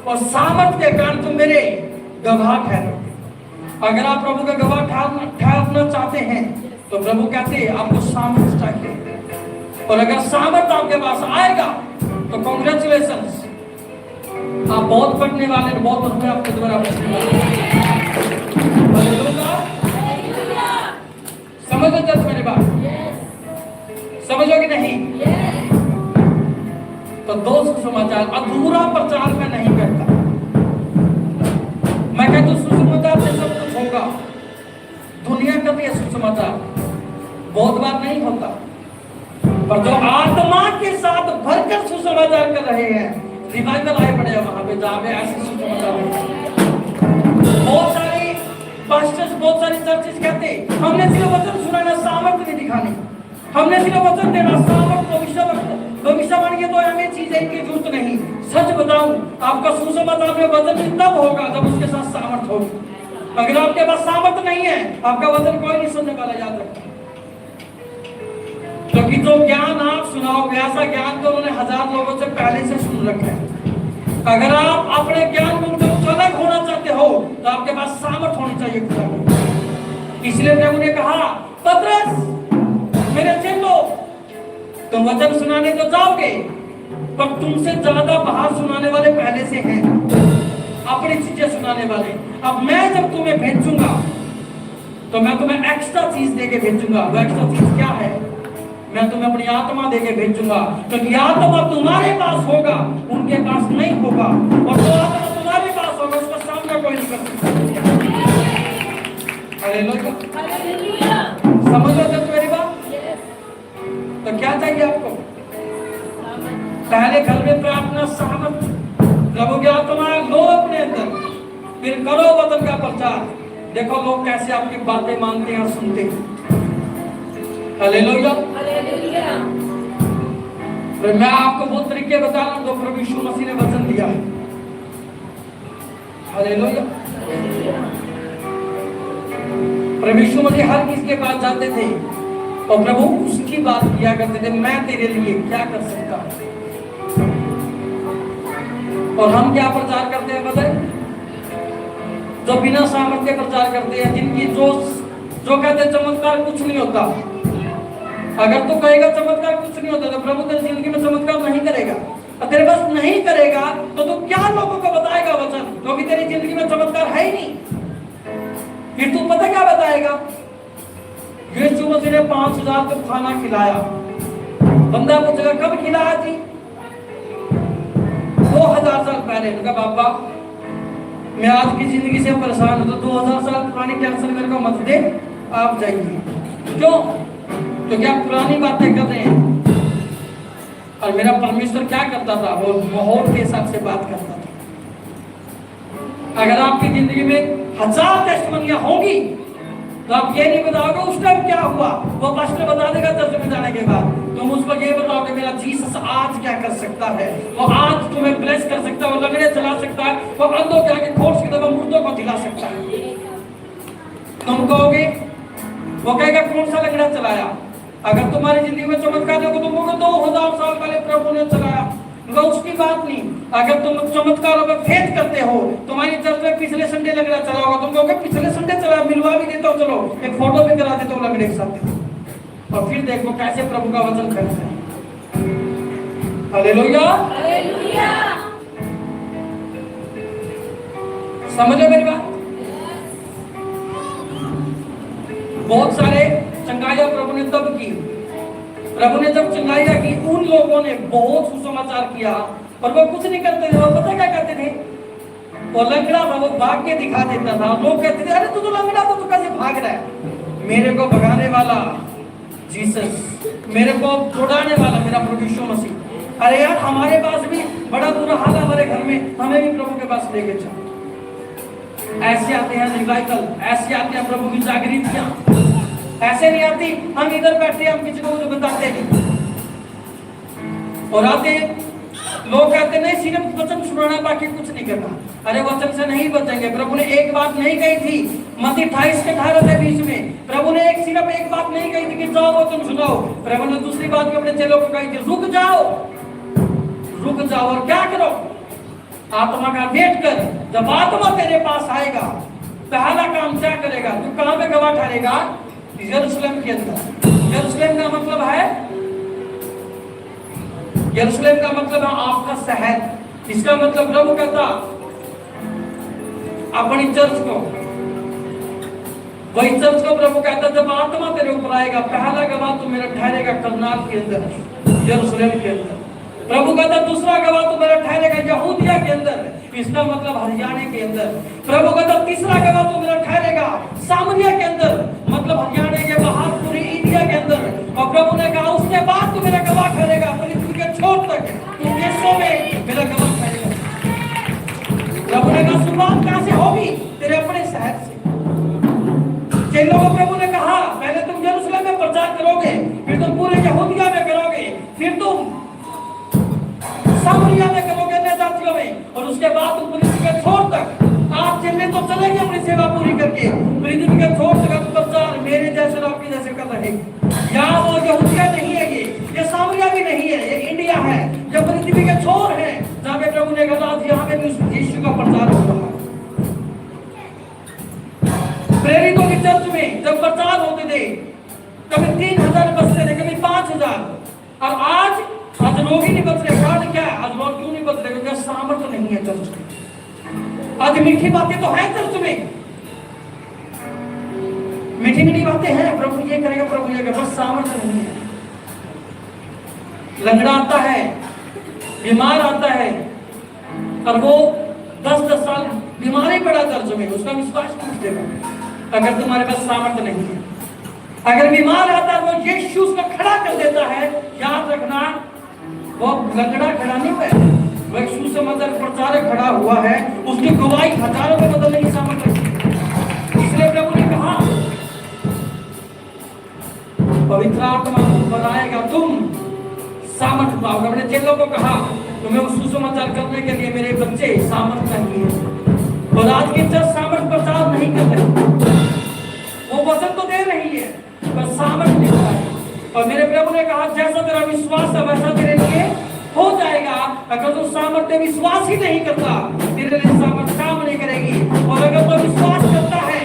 और सामर्थ के कारण तुम मेरे गवाह ठहरोगे। अगर आप प्रभु का गवाह ठहरना चाहते हैं तो प्रभु कहते हैं आपको सामर्थ चाहिए, और अगर सामर्थ आपके पास आएगा तो कांग्रेचुलेशंस, आप बहुत पढ़ने वाले, बहुत रुपए आपके द्वारा समझो जब मेरी बात समझो कि नहीं? तो दोस्त सुसमाचार अधूरा प्रचार में नहीं करता। मैं कहता हूं सुसमाचार से सब कुछ होगा। दुनिया कभी सुसमाचार बहुत बार नहीं होता, पर जो आत्मा के साथ भरकर सुसमाचार कर रहे हैं, रिवाइवल आए पड़े वहां पे जावे ऐसे सुसमाचार। बहुत सारे पास्टर्स, बहुत सारी चर्चेस कहते हमने सिर्फ वचन सुनाना, सामर्थ नहीं दिखानी, हमने सिर्फ वचन देना, सामर्थ भविष्यवाणी की तो हमें चीजें की जरूरत नहीं। सच बताऊं, आपका सुसमाचार में वचन तब होगा जब उसके साथ सामर्थ होगी। अगर आपके पास सामर्थ नहीं है, आपका वचन कोई नहीं सुनने वाला याद रखता। क्योंकि जो ज्ञान आप सुनाओगे, ऐसा ज्ञान तो उन्होंने 1000 लोगों से पहले से सुन रखा है। अगर आप अपने ज्ञान में उनसे अलग होना चाहते हो तो आपके पास सामर्थ होनी चाहिए खुदा को। इसलिए प्रभु ने कहा पतरस मेरे चेलो, तुम वचन सुनाने तो जाओगे, पर तुमसे ज्यादा बाहर सुनाने वाले पहले से हैं, अपनी चीजें सुनाने वाले। अब मैं जब तुम्हें भेजूंगा तो मैं तुम्हें एक्स्ट्रा चीज देके भेजूंगा। वो एक्स्ट्रा चीज क्या है? मैं तुम्हें अपनी आत्मा देके भेजूंगा, क्योंकि आत्मा तुम्हारे पास होगा, उनके पास नहीं होगा, और जो आत्मा तुम्हारे पास होगा उसका सामना कोई नहीं कर सकता। हालेलुया। समझ लो जब मेरी बात। तो क्या चाहिए आपको? पहले घर में प्रार्थना, सामर्थ, प्रभु की आत्मा लो अपने अंदर, फिर करो वचन का प्रचार। देखो लोग कैसे आपकी बातें मानते हैं और सुनते हैं। हालेलुया। फिर मैं आपको बहुत तरीके बता रहा हूं जो प्रभु यीशु मसीह ने वचन दिया है। हालेलुया। प्रभु यीशु मसीह हर किसी के पास जाते थे और प्रभु उसकी बात किया करते थे, मैं तेरे लिए क्या कर सकता हूं। और हम क्या प्रचार करते हैं बताए? जो बिना सामर्थ्य प्रचार करते हैं, जिनकी जो कहते चमत्कार कुछ नहीं होता। अगर तू कहेगा चमत्कार कुछ नहीं होता तो प्रभु तेरी जिंदगी में चमत्कार नहीं करेगा, और तेरे पास नहीं करेगा तो तू क्या लोगों को बताएगा वचन, क्योंकि तेरी जिंदगी में चमत्कार है ही नहीं। फिर तू पता क्या बताएगा? यीशु मसीह ने 5000 को खाना खिलाया। बंदा पूछेगा कब खिलाया जी? 2000 साल पहले। उनका बाबा मैं आज की जिंदगी से परेशान हूं, तो 2000 साल पुरानी कैंसर मेरे को मत दे, आप जाइए। क्यों? तो क्या पुरानी बातें कर रहे हैं? और मेरा परमेश्वर क्या करता था? वो माहौल के हिसाब से बात करता था। अगर आपकी जिंदगी में 1000 टेस्टमनियां होंगी तो आप ये नहीं बताओगे उस टाइम क्या हुआ, वो पास्टर बता देगा 10 में जाने के बाद। तुम उसको ये बताओगे मेरा जीसस आज क्या कर सकता है, वो आज तुम्हें ब्लेस कर सकता है, वो लंगड़े चला सकता है, वो अंधों के आगे खोज की दबा मुर्दों को दिला सकता है। तुम कहोगे, वो कहेगा कौन सा लंगड़ा चलाया? अगर तुम्हारी जिंदगी में चमत्कार देखो तुम कहोगे 2000 साल पहले प्रभु ने चलाया। उसकी बात नहीं। अगर तुम चमत्कारों में फेथ करते हो, तुम्हारी चर्च में पिछले संडे लंगड़ा चला होगा, तुम कहोगे पिछले संडे चला, मिलवा भी देता हूँ, चलो एक फोटो भी करा देता हूँ लंगड़े के साथ। और फिर देखो कैसे प्रभु का वचन करते हैं। हालेलुया। समझ लो मेरी बात। बहुत सारे चंगाइयां प्रभु ने तब की, प्रभु ने जब चंगाइयां की उन लोगों ने बहुत सुसमाचार किया, पर वो कुछ नहीं करते थे। वो पता क्या करते थे, वो लंगड़ा था, वो भाग के दिखा देता था। लोग कहते थे अरे तू तो लंगड़ा था, तू कैसे भाग रहा है? मेरे को भगाने वाला जीसस, मेरे को छुड़ाने वाला मेरा प्रभु यीशु मसीह। अरे यार हमारे पास भी बड़ा बुरा हाल है हमारे घर में, हमें भी प्रभु के पास लेके चलो। ऐसे आते हैं रिवाइवल, ऐसे आते हैं प्रभु की जागृतियां, ऐसे नहीं आती हम इधर बैठे हम किसी को तो बताते नहीं। और आते लोग कहते नहीं सिर्फ वचन सुनाना बाकी कुछ नहीं करना। अरे वचन से नहीं बचेंगे। प्रभु ने एक बात नहीं कही थी, मत्ती 28-18 के बीच में प्रभु ने सिर्फ एक बात नहीं कही थी कि जाओ वचन सुनाओ। प्रभु ने दूसरी बात भी अपने चेलों को कही थी, रुक जाओ और क्या करो, आत्मा का वेट कर। जब आत्मा तेरे पास आएगा पहला काम क्या करेगा, तू कहां पे गवाह ठहरेगा? यरूशलेम के अंदर। यरूशलेम का मतलब है, यरूशलेम का मतलब है आपका शहर। इसका मतलब प्रभु कहता अपनी चर्च को, वही चर्च को प्रभु कहता जब आत्मा तेरे ऊपर आएगा पहला गवाह तो मेरा ठहरेगा करनाल के अंदर, यरूशलेम के अंदर। प्रभु कहता दूसरा गवाह तो मेरा ठहरेगा यहूदिया के अंदर, इसका मतलब हरियाणा के अंदर। प्रभु कहता तीसरा गवाह तो मेरा ठहरेगा सामरिया के अंदर, मतलब हरियाणा के बाहर पूरी इंडिया के अंदर। और प्रभु ने कहा उसके बाद तो मेरा गवाह ठहरेगा पृथ्वी के छोर तक, तुम देशों में मेरा गवाह ठहरेगा। प्रभु ने कहा शुरुआत कहां से होगी? तेरे अपने शहर से। चेलों को प्रभु ने कहा पहले तुम यरूशलेम में प्रचार करोगे, फिर तुम पूरे यहूदिया में करोगे, फिर तुम सामरिया में करोगे अन्य जातियों में, और उसके बाद तुम पृथ्वी के छोर तक। आप चलने तो चलेंगे अपनी सेवा पूरी करके, पृथ्वी के छोर तक प्रचार मेरे जैसे लोग के जैसे कर रहे। यहाँ वो यहूदिया नहीं है, ये सामरिया भी नहीं है, ये इंडिया है जो पृथ्वी के छोर है, जहाँ पे प्रभु ने कहा यहाँ पे भी यीशु का प्रचार हो रहा है। प्रेरितों की चर्च में जब प्रचार होते थे कभी 3000 बचते थे, कभी 5000, और आज लोग ही नहीं बच रहे। कारण क्या है? आज लोग क्यों नहीं बच रहे? क्योंकि सामर्थ्य नहीं है चर्च में। आज मीठी बातें तो है चर्च में, मीठी मीठी बातें हैं, प्रभु ये करेगा प्रभु ये करेगा, बस सामर्थ्य नहीं है। लंगड़ा आता है, बीमार आता है, और वो 10-10 साल बीमार ही पड़ा चर्च में, उसका विश्वास टूट देगा अगर तुम्हारे पास सामर्थ्य नहीं है। अगर बीमार आता है वो यीशु उसको खड़ा कर देता है। याद रखना वो लंगड़ा खड़ा नहीं हुआ, वो यीशु से मतलब प्रचारक खड़ा हुआ है, उसकी गवाही हजारों में बदलने की सामर्थ्य है। इसलिए प्रभु ने कहा पवित्र आत्मा बनाएगा, तुम सामर्थ्य पाओगे। अपने चेलों को कहा तुम्हें सुसमाचार करने के लिए मेरे बच्चे सामर्थ्य नहीं है, और आज की चर्च सामर्थ्य प्रचार नहीं कर रहे। वो वचन तो दे रही है पर सामर्थ्य नहीं है। और मेरे प्रभु ने कहा जैसा तेरा विश्वास है वैसा तेरे लिए हो जाएगा। अगर तू सामर्थ्य विश्वास ही नहीं करता तेरे लिए सामर्थ्य काम नहीं करेगी। और अगर तू विश्वास करता है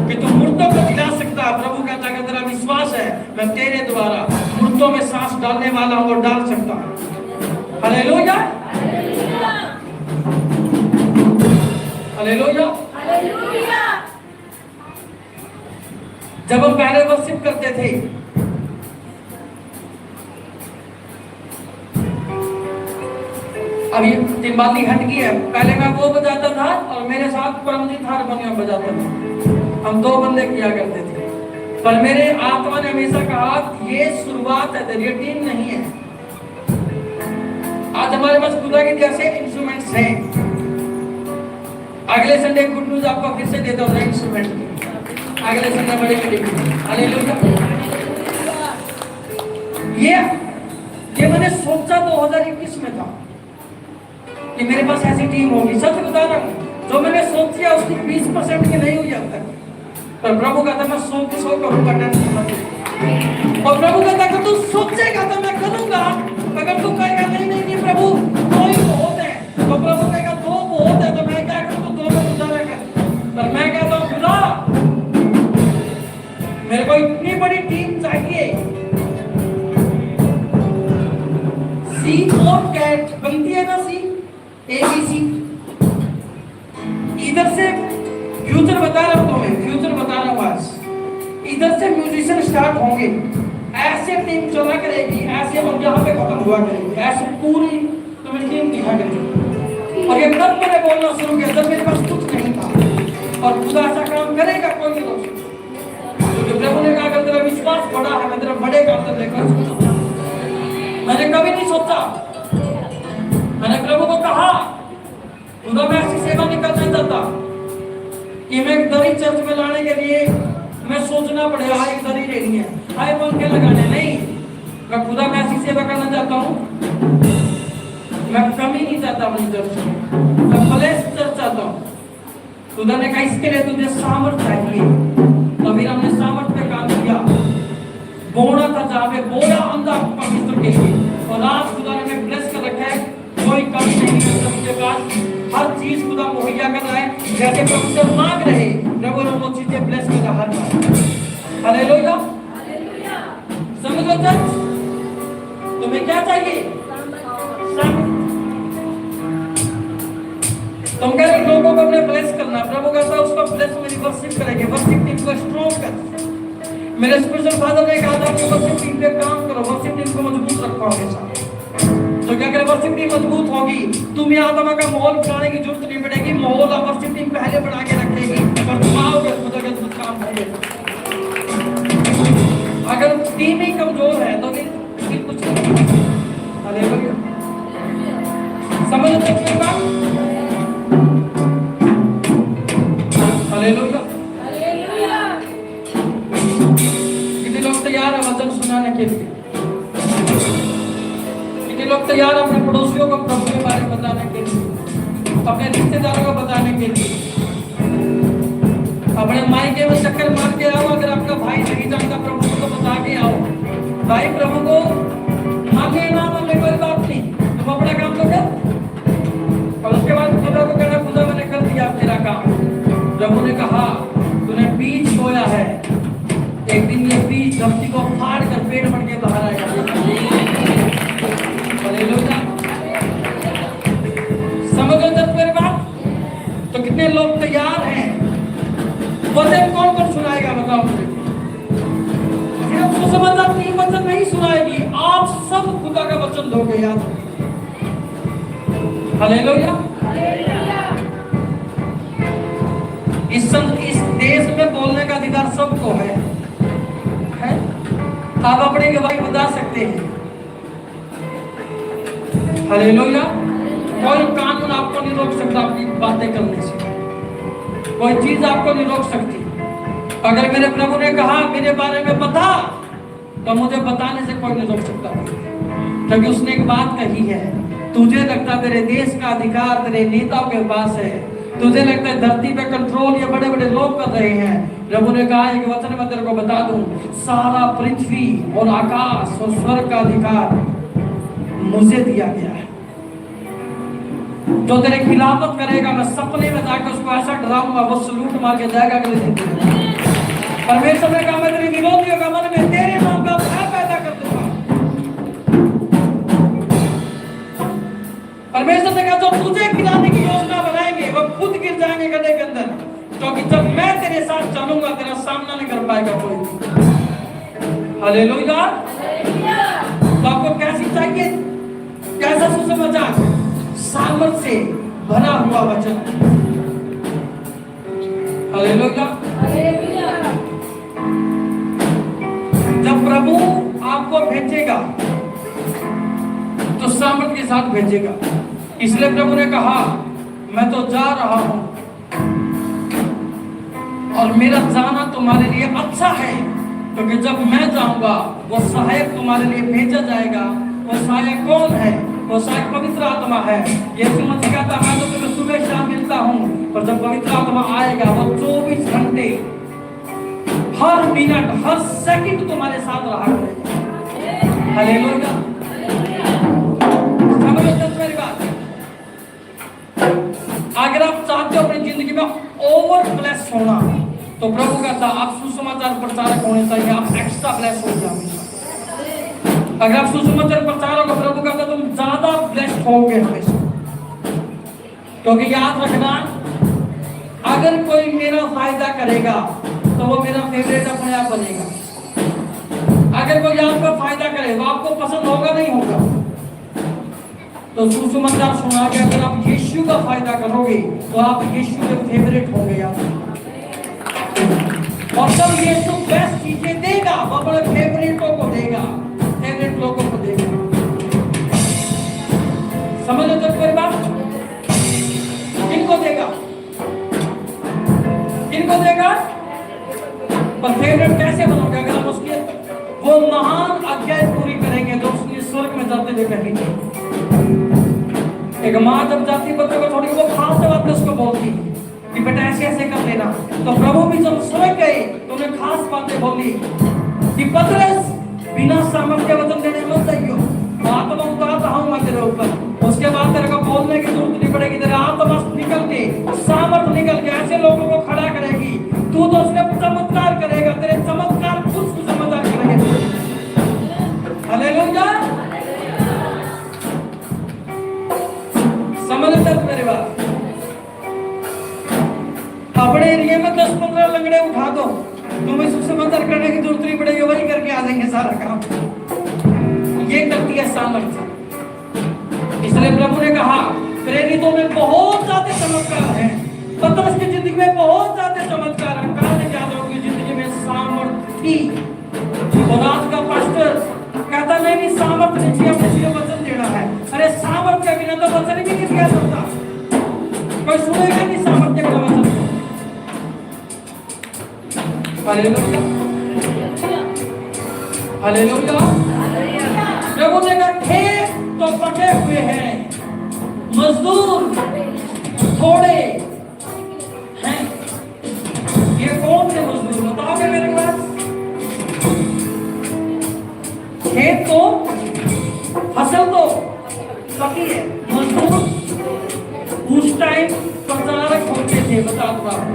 कि तू मुर्दों को जिला सकता, प्रभु कहता है कि तेरा विश्वास है मैं तेरे द्वारा मुर्दों में सांस डालने वाला हूं और डाल सकता हूं। Hallelujah, hallelujah, hallelujah. जब हम पहले वर्शिप करते थे अभी तिम्बाली हट गई है, पहले मैं वो बजाता था और मेरे साथ परमजीत हारमोनियम बजाता था, हम 2 बंदे किया करते थे। पर मेरे आत्मा ने हमेशा कहा ये शुरुआत है, ये टीम नहीं है। आज हमारे पास खुदा के जैसे इंस्ट्रूमेंट्स हैं। अगले संडे गुड न्यूज आपको फिर से देता हूँ इंस्ट्रूमेंट, अगले संडे बड़े हालेलुया। ये मैंने सोचा 2021 में था कि मेरे पास ऐसी टीम होगी। सच बता रहा हूं, जो मैंने सोचा उसकी 20% की नहीं हुई अब तक, पर प्रभु कहता मैं 100 करूंगा। और प्रभु कहता कि तू सोचेगा तो मैं करूंगा, अगर तू कहेगा नहीं नहीं नहीं प्रभु 2 ही बहुत है, तो प्रभु कहेगा 2 बहुत है तो मैं क्या करूं, तो 2 में गुजारा कर। पर मैं कहता हूं खुदा मेरे को इतनी बड़ी टीम चाहिए। सी और कैट बनती है ना, सी ABC, इधर से म्यूजिशियन स्टार्ट होंगे, ऐसे टीम चला करेगी, ऐसे और यहाँ पे खत्म हुआ करेगी, ऐसे पूरी तुम्हें टीम दिखा करेगी। और ये तब मैंने बोलना शुरू किया जब मेरे पास कुछ नहीं था। और खुदा ऐसा काम करेगा, कोई नहीं रोक सकता। क्योंकि प्रभु ने कहा अगर तेरा विश्वास बड़ा है मैं तेरा बड़े काम तो लेकर सकता। मैंने कभी नहीं सोचा, मैंने प्रभु को कहा खुदा मैं ऐसी सेवा नहीं करना चाहता कि मैं एक दरी चर्च में लाने के लिए मैं सोचना पड़ेगा एक दरी लेनी है, आए पंखे लगाने नहीं। मैं खुदा मैं ऐसी सेवा करना चाहता हूँ, मैं कमी नहीं चाहता अपनी चर्च में, मैं प्लेस चर्च चाहता हूँ। खुदा ने कहा इसके लिए तुझे सामर्थ चाहिए। तभी हमने सामर्थ पे काम किया, बोना था जहाँ पे बोला अंधा पवित्र के लिए। और आज खुदा ने ब्लेस कर रखा है, कोई कमी नहीं है सबके पास, हर चीज खुदा मुहैया कर रहा है। जैसे प्रभु से मांग रहे प्रभु ने वो चीजें ब्लेस कर रहा है। हालेलुया, समझो चर्च, तुम्हें क्या चाहिए? तुम कह रहे लोगों को अपने ब्लेस करना, प्रभु कहता है उसको ब्लेस मेरी वर्शिप करेंगे, वर्शिप टीम को स्ट्रॉन्ग कर। मेरे स्पिरिचुअल फादर ने कहा था कि वर्शिप टीम पे काम करो, वर्शिप टीम को मजबूत रखो हमेशा। तो क्या करें, वर्शिप टीम मजबूत होगी, तुम्हें आत्मा का माहौल बनाने की जरूरत नहीं पड़ेगी, माहौल और वर्शिप टीम पहले बना के रखेगी और तुम आओगे खुदा के साथ काम होंगे। अगर टीम ही कमजोर है तो फिर कुछ नहीं। हालेलुया, समझ सकते बात? हालेलुया, कितने लोग तैयार है वचन सुनाने के लिए? कितने लोग तैयार अपने पड़ोसियों को प्रभु के बारे में बताने के लिए, अपने रिश्तेदारों को बताने के लिए? अपने मायके में चक्कर मार के आओ, अगर आपका भाई नहीं जानता प्रभु को तो बता के आओ। भाई प्रभु को मांगे ना मांगे कोई बात नहीं, तुम अपना काम तो कर। और उसके बाद खुदा को कहना खुदा मैंने कर दिया तेरा काम। प्रभु ने कहा तूने बीज बोया है, एक दिन ये बीज धरती को फाड़ कर पेड़ बन के बाहर आएगा। समझो जब मेरे बात, तो कितने लोग तैयार हैं? वचन कौन कौन सुनाएगा बताओ मुझे? सिर्फ सुसमाचार तीन वचन नहीं सुनाएगी, आप सब खुदा का वचन दोगे, याद रखिए। हालेलुया, इस देश में बोलने का अधिकार सबको है? आप अपने गवाही बता सकते हैं। हालेलुया, कोई कानून आपको नहीं रोक सकता अपनी बातें करने से, कोई चीज आपको नहीं रोक सकती। अगर मेरे प्रभु ने कहा मेरे बारे में बता, तो मुझे बताने से कोई नहीं रोक सकता, क्योंकि उसने एक बात कही है। तुझे लगता तेरे देश का अधिकार तेरे नेताओं के पास है, तुझे लगता है धरती पे कंट्रोल ये बड़े बड़े लोग कर रहे हैं। प्रभु ने कहा एक वचन में तेरे को बता दूं, सारा पृथ्वी और आकाश और स्वर्ग का अधिकार मुझे दिया गया है। जो तेरे खिलाफत करेगा मैं सपने में जाकर उसको ऐसा डराऊंगा, वो सलूट मार के जाएगा अगले दिन। परमेश्वर ने कहा मैं तेरे विरोधियों का मन में तेरे नाम का भय पैदा कर दूंगा। परमेश्वर ने कहा जो तुझे गिराने की योजना बनाएंगे वो खुद गिर जाएंगे गड्ढे के अंदर, क्योंकि जब मैं तेरे साथ चलूंगा तेरा सामना नहीं कर पाएगा कोई। हालेलुया, तो आपको कैसी चाहिए, कैसा सुसमाचार? सामर्थ से भरा हुआ वचन। हालेलुया, जब प्रभु आपको भेजेगा तो सामर्थ के साथ भेजेगा। इसलिए प्रभु ने कहा मैं तो जा रहा हूं और मेरा जाना तुम्हारे लिए अच्छा है, क्योंकि जब मैं जाऊंगा वो सहायक तुम्हारे लिए भेजा जाएगा। वो सहायक कौन है? वो सहायक पवित्र आत्मा है। यीशु मसीह कहता मैं तो तुम्हें सुबह शाम मिलता हूं, पर जब पवित्र आत्मा आएगा वो 24 घंटे हर मिनट हर सेकंड तुम्हारे साथ रहा करेगा। हालेलुया, समझो मेरी बात। अगर आप चाहते हो अपनी जिंदगी में ओवर ब्लेस होना, तो प्रभु कहता आप सुसमाचार प्रचारक होने चाहिए, आप एक्स्ट्रा ब्लेस हो जाओगे। अगर आप सुसमाचार प्रचारक हो, प्रभु कहता तुम ज्यादा ब्लेस्ड होगे हमेशा। क्योंकि याद रखना, अगर कोई मेरा फायदा करेगा तो वो मेरा फेवरेट अपने आप बनेगा। अगर कोई आपका फायदा करे तो आपको पसंद होगा नहीं होगा। तो सुसमाचार सुना के अगर आप यीशु का फायदा करोगे तो आप यीशु के फेवरेट होंगे आप। और जब यीशु बेस्ट चीजें देगा वो अपने फेवरेटों को देगा, फेवरेट लोगों को देगा। समझ लो तो बात, किनको देगा, किनको देगा? पर फेवरेट कैसे बनोगे? अगर हम उसके वो महान आज्ञा पूरी करेंगे तो उसके स्वर्ग में जाते हुए कहेंगे। एक माँ जब जाती बच्चों को थोड़ी वो खास बात उसको बोलती कि बेटा ऐसे ऐसे कर लेना, तो प्रभु भी जब स्वर्ग गए तो उन्हें खास बातें बोली कि पतरस बिना सामर्थ्य वचन देने मत जाइयो, आत्मा उतारता हूं मैं तेरे ऊपर। उसके बाद तेरे को बोलने की जरूरत नहीं पड़ेगी, तेरे आत्मा निकल के सामर्थ निकल के ऐसे लोगों को खड़ा करेगी, तू तो उसके चमत्कार करेगा, तेरे चमत्कार खुद चमत्कार करेंगे। हालेलुया। समझ मेरी बात। अपने एरिया में 10-15 लंगड़े उठा दो, तुम्हें सुसमाचार करने की जरूरत नहीं पड़ेगी, वही करके आ जाएंगे सारा काम। ये करती है सामर्थ्य। इसलिए प्रभु ने कहा प्रेरितों में बहुत ज्यादा चमत्कार है, पतरस की जिंदगी में बहुत ज्यादा चमत्कार है, काले यादव की जिंदगी में सामर्थ्य। और आज का पास्टर कहता नहीं सामर्थ्य नहीं अपने लिए वचन देना है। अरे सामर्थ्य के बिना तो वचन भी नहीं दिया सकता, कोई सुनेगा नहीं सामर्थ्य का वचन। Hallelujah, hallelujah. प्रभु ने कहा खेत तो पके हुए हैं, मजदूर थोड़े हैं। ये कौन से मजदूर बताओगे मेरे पास? खेत तो फसल तो पकी है, मजदूर उस टाइम प्रचारक होते थे। बता दूं आपको,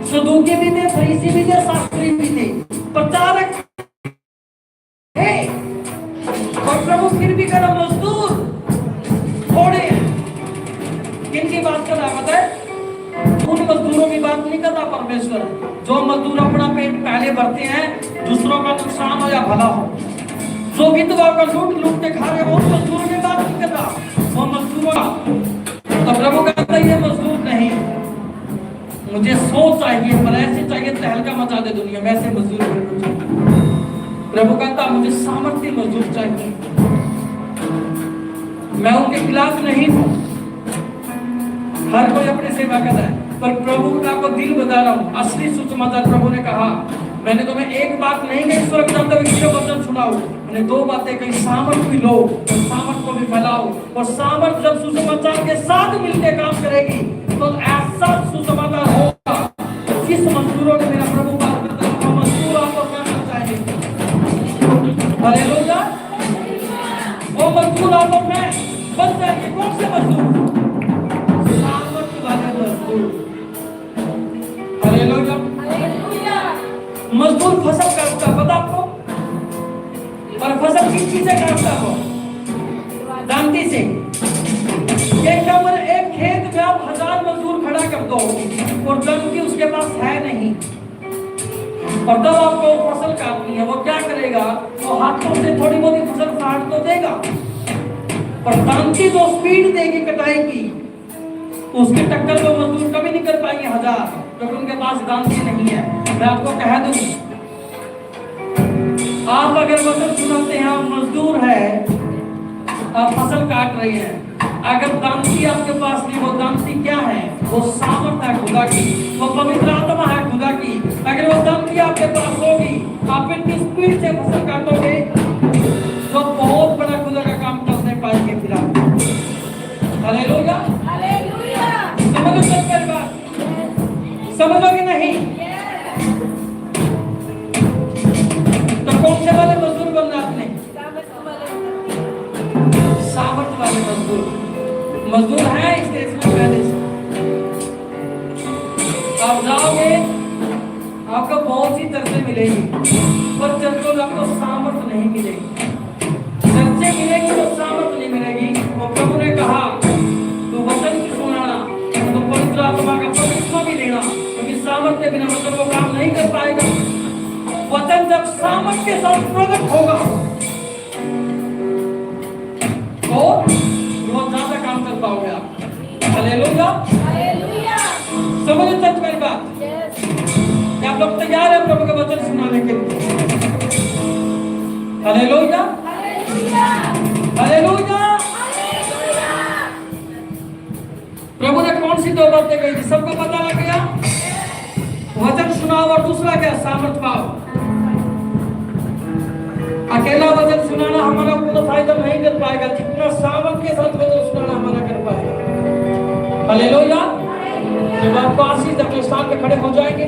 सदूकी भी थे, फरीसी भी थे, शास्त्री भी थे, प्रचारक थे। और प्रभु फिर भी कहा मजदूर थोड़े हैं। किनकी बात कर रहा है? उन मजदूरों की बात नहीं कर रहा परमेश्वर, जो मजदूर अपना पेट पहले भरते हैं, दूसरों का नुकसान हो या भला हो, जो विधवा का लूट के खा रहे हो, उन मजदूरों की बात नहीं कर रहा, वो मजदूरों का। तो प्रभु कहता है ये मजदूर नहीं, मुझे सोच चाहिए, पर ऐसे चाहिए तहलका मचा दे दुनिया में, ऐसे मजदूर चाहिए। प्रभु कहता मुझे सामर्थ्य मजदूर चाहिए। मैं उनके खिलाफ नहीं हूं, हर कोई अपनी सेवा कर रहा है, पर प्रभु का को दिल बता रहा हूं। असली सुसमाचार प्रभु ने कहा मैंने तुम्हें एक बात नहीं कही स्वर्ग जाते हुए वचन सुनाओ, मैंने 2 बातें कही, सामर्थ भी लो और सामर्थ को भी फैलाओ। और सामर्थ जब सुसमाचार के साथ मिलकर काम करेगी तो ऐसा सुसमाचार होगा जिस मजदूरों ने मेरा प्रभु बात करता है, वो मजदूर आपको करना चाहिए। हालेलुया। वो मजदूर आपको मैं बन जाएंगे। कौन से मजदूर? सामर्थ वाले मजदूर। हालेलुया। मजदूर फसल काटता पता आपको, और फसल किस चीज से काटता हो? दांती से। एक खेत में आप 1000 मजदूर खड़ा कर दो और दांती उसके पास है नहीं, और तब आपको फसल काटनी है, वो क्या करेगा? वो हाथों से थोड़ी बहुत फसल काट तो देगा, पर दांती जो स्पीड देगी कटाई की, उसके टक्कर में मजदूर कभी नहीं कर पाएंगे 1000, क्योंकि उनके पास दांती नहीं है। मैं आपको कह दूं, आप अगर वचन सुनाते हैं, आप मजदूर है, आप फसल काट रही हैं, अगर दांती आपके पास नहीं, वो दांती क्या है? वो सामर्थ है खुदा की, वो पवित्र आत्मा है खुदा की। अगर वो दांती आपके पास होगी, आप इतनी स्पीड से फसल काटोगे तो बहुत बड़ा खुदा का काम करने पाएंगे। फिर आप हालेलुया, हालेलुया। समझो सब बात, समझोगे नहीं तो कौन से वाले मजदूर बनना आपने? सामर्थ वाले मजदूर। मजदूर है इस देश में पहले से। आप जाओगे, आपको बहुत सी चर्चे मिलेगी, पर चर्चों में आपको सामर्थ नहीं मिलेगी। चर्चे मिलेगी तो सामर्थ नहीं मिलेगी। और प्रभु ने कहा तो वचन की सुनाना, तो पवित्र आत्मा का पवित्र भी लेना, क्योंकि सामर्थ के बिना वचन को काम नहीं कर पाएगा। पास प्रकट होगा तो बहुत ज्यादा काम कर पाओगे आप। हालेलुया। हालेलुया। समझो सच मेरी बात। यस। क्या आप लोग तैयार हैं प्रभु का वचन सुनाने के लिए? हालेलुया। हालेलुया। हालेलुया। हालेलुया। प्रभु ने कौन सी 2 बातें कही थी? सबको पता लग गया? वचन सुनाओ और दूसरा क्या? सामर्थ पाओ। अकेला वचन सुनाना हमारा कोई फायदा नहीं कर पाएगा जितना सामर्थ के साथ वचन सुनाना हमारा कर पाएगा। हालेलुया। जब आपको आशीष अपने स्थान पे खड़े हो जाएंगे